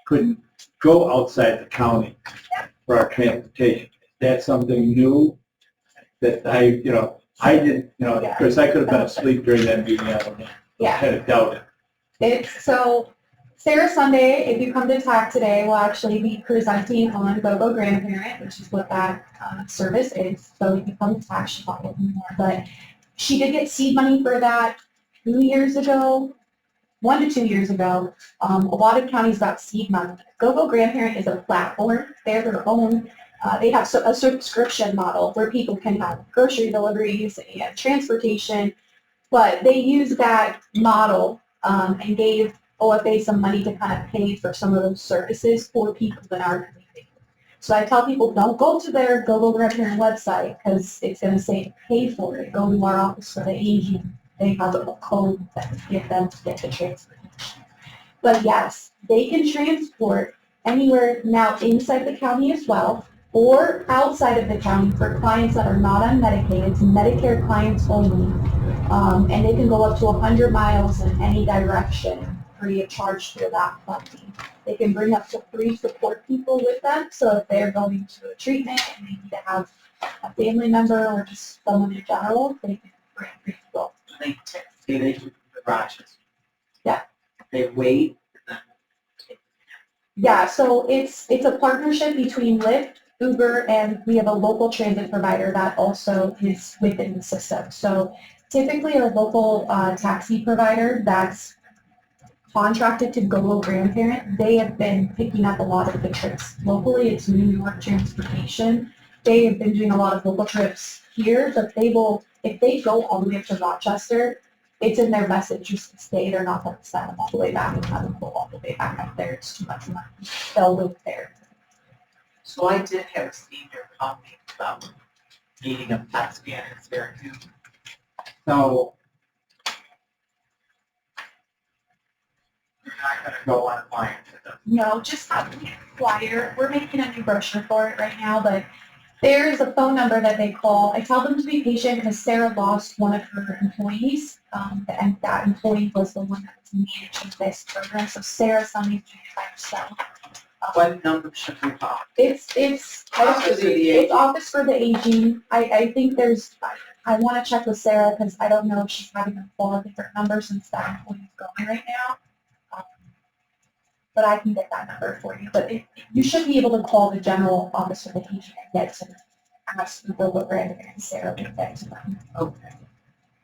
S6: couldn't go outside the county for our transportation. Is that something new that I didn't, because I could have been asleep during that meeting. I don't know.
S7: Yeah.
S6: I kind of doubt it.
S7: So Sarah Sunday, if you come to TAC today, will actually be presenting on GoGo Grandparent, which is what that service is. So if you come to TAC, she'll talk a little more. But she did get seed money for that 2 years ago, 1 to 2 years ago. A lot of counties got seed money. GoGo Grandparent is a platform. They're their own. They have a subscription model where people can have grocery deliveries and transportation. But they used that model and gave OFA some money to kind of pay for some of those services for people that aren't leaving. So I tell people, don't go to their GoGo Grandparent website because it's going to say pay for it. Go to our Office for the Aging. They have a code that will get them to get the transportation. But yes, they can transport anywhere now inside the county as well, or outside of the county for clients that are not on Medicaid. It's Medicare clients only. And they can go up to 100 miles in any direction free of charge for that funding. They can bring up to 3 support people with them. So if they're going to a treatment and they need to have a family member or just someone in general, they can bring 3 people.
S4: They say they do the garages.
S7: Yeah.
S4: They wait.
S7: Yeah, so it's a partnership between Lyft, Uber, and we have a local transit provider that also is within the system. So typically our local taxi provider that's contracted to GoGo Grandparent, they have been picking up a lot of the trips. Locally, it's New York Transportation. They have been doing a lot of local trips here, but if they go all the way up to Rochester, it's in their best interest to stay. They're not going to send them all the way back and have them go all the way back up there. It's too much money. They'll live there.
S4: So I did have a senior call me about needing a PET scan in Syracuse. So you're not gonna go online to them.
S7: No, just have a flyer. We're making a new brochure for it right now, but there's a phone number that they call. I tell them to be patient because Sarah lost one of her employees, and that employee was the one that was managing this program. So Sarah Sunday by herself.
S4: What number should we call?
S7: It's
S4: Office for the Aging.
S7: It's Office for the Aging. I think I want to check with Sarah because I don't know if she's having to call a different number since that employee's going right now. But I can get that number for you. But you should be able to call the general Office for the Aging and get to ask people what Brandon and Sarah would get to them.
S4: Okay.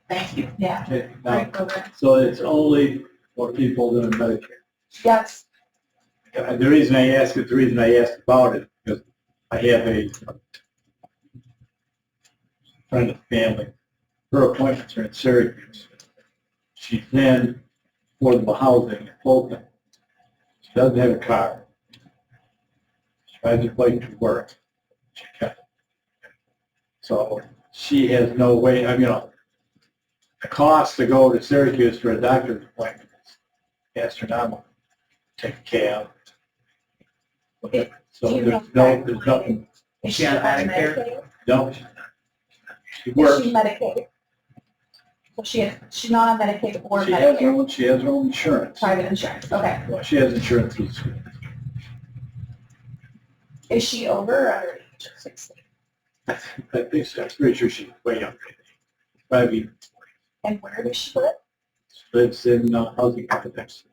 S4: Thank you.
S7: Yeah.
S6: Okay,
S7: Great
S6: now,
S7: program.
S6: so it's only for people that are Medicare.
S7: Yes.
S6: And the reason I asked about it, because I have a friend of the family. Her appointments are in Syracuse. She's in affordable housing in Fulton. She doesn't have a car. She rides a bike to work. She can't. So she has no way, the cost to go to Syracuse for a doctor's appointment is astronomical. Take a cab. So
S7: Do you
S6: there's nothing,
S7: Is
S4: she on
S7: Medicare?
S4: Medicare?
S6: no. She
S7: Is
S6: works.
S7: she Medicaid? So she's not on Medicaid or
S6: She has
S7: Medicare.
S6: her own insurance.
S7: Private insurance. Okay.
S6: Well, she has insurance through the school.
S7: Is she over or under the age of 60?
S6: I think so. I'm pretty sure she's way younger. Probably
S7: And where does she live?
S6: lives in housing architects.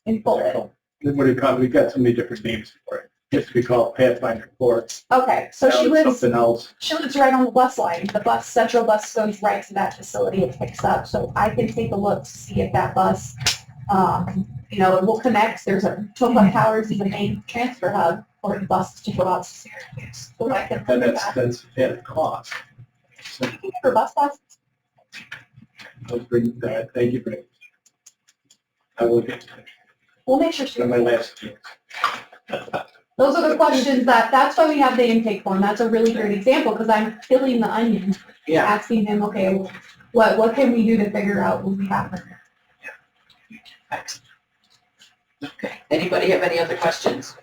S7: In Fulton.
S6: What do you call it? We've got so many different names for it. It used to be called Pathfinder Court.
S7: Okay, so
S6: Now
S7: she
S6: it's
S7: lives
S6: something else.
S7: right on the bus line. The central bus goes right to that facility and picks up. So I can take a look to see if that bus, it will connect. There's Topeka Towers is the main transfer hub for the buses to go out to Syracuse. So I can
S6: And
S7: look at that.
S6: that's at a cost. So
S7: For bus passes?
S6: I'll bring that. Thank you, Brent. I will get to
S7: We'll make sure she.
S6: my last year.
S7: Those are the questions that's why we have the intake form. That's a really great example because I'm peeling the onion,
S4: Yeah.
S7: asking them, okay, well, what can we do to figure out what we have in there?
S1: Okay, anybody have any other questions?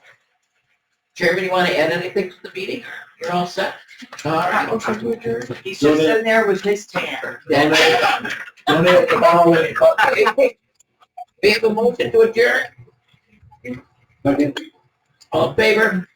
S1: Chairman, you want to add anything to the meeting? You're all set? All right.
S4: He's just in there with his tanker.
S1: Then,
S3: Donate the bottle when you cut.
S1: we have a motion to adjourn.
S6: Second.
S1: All in favor?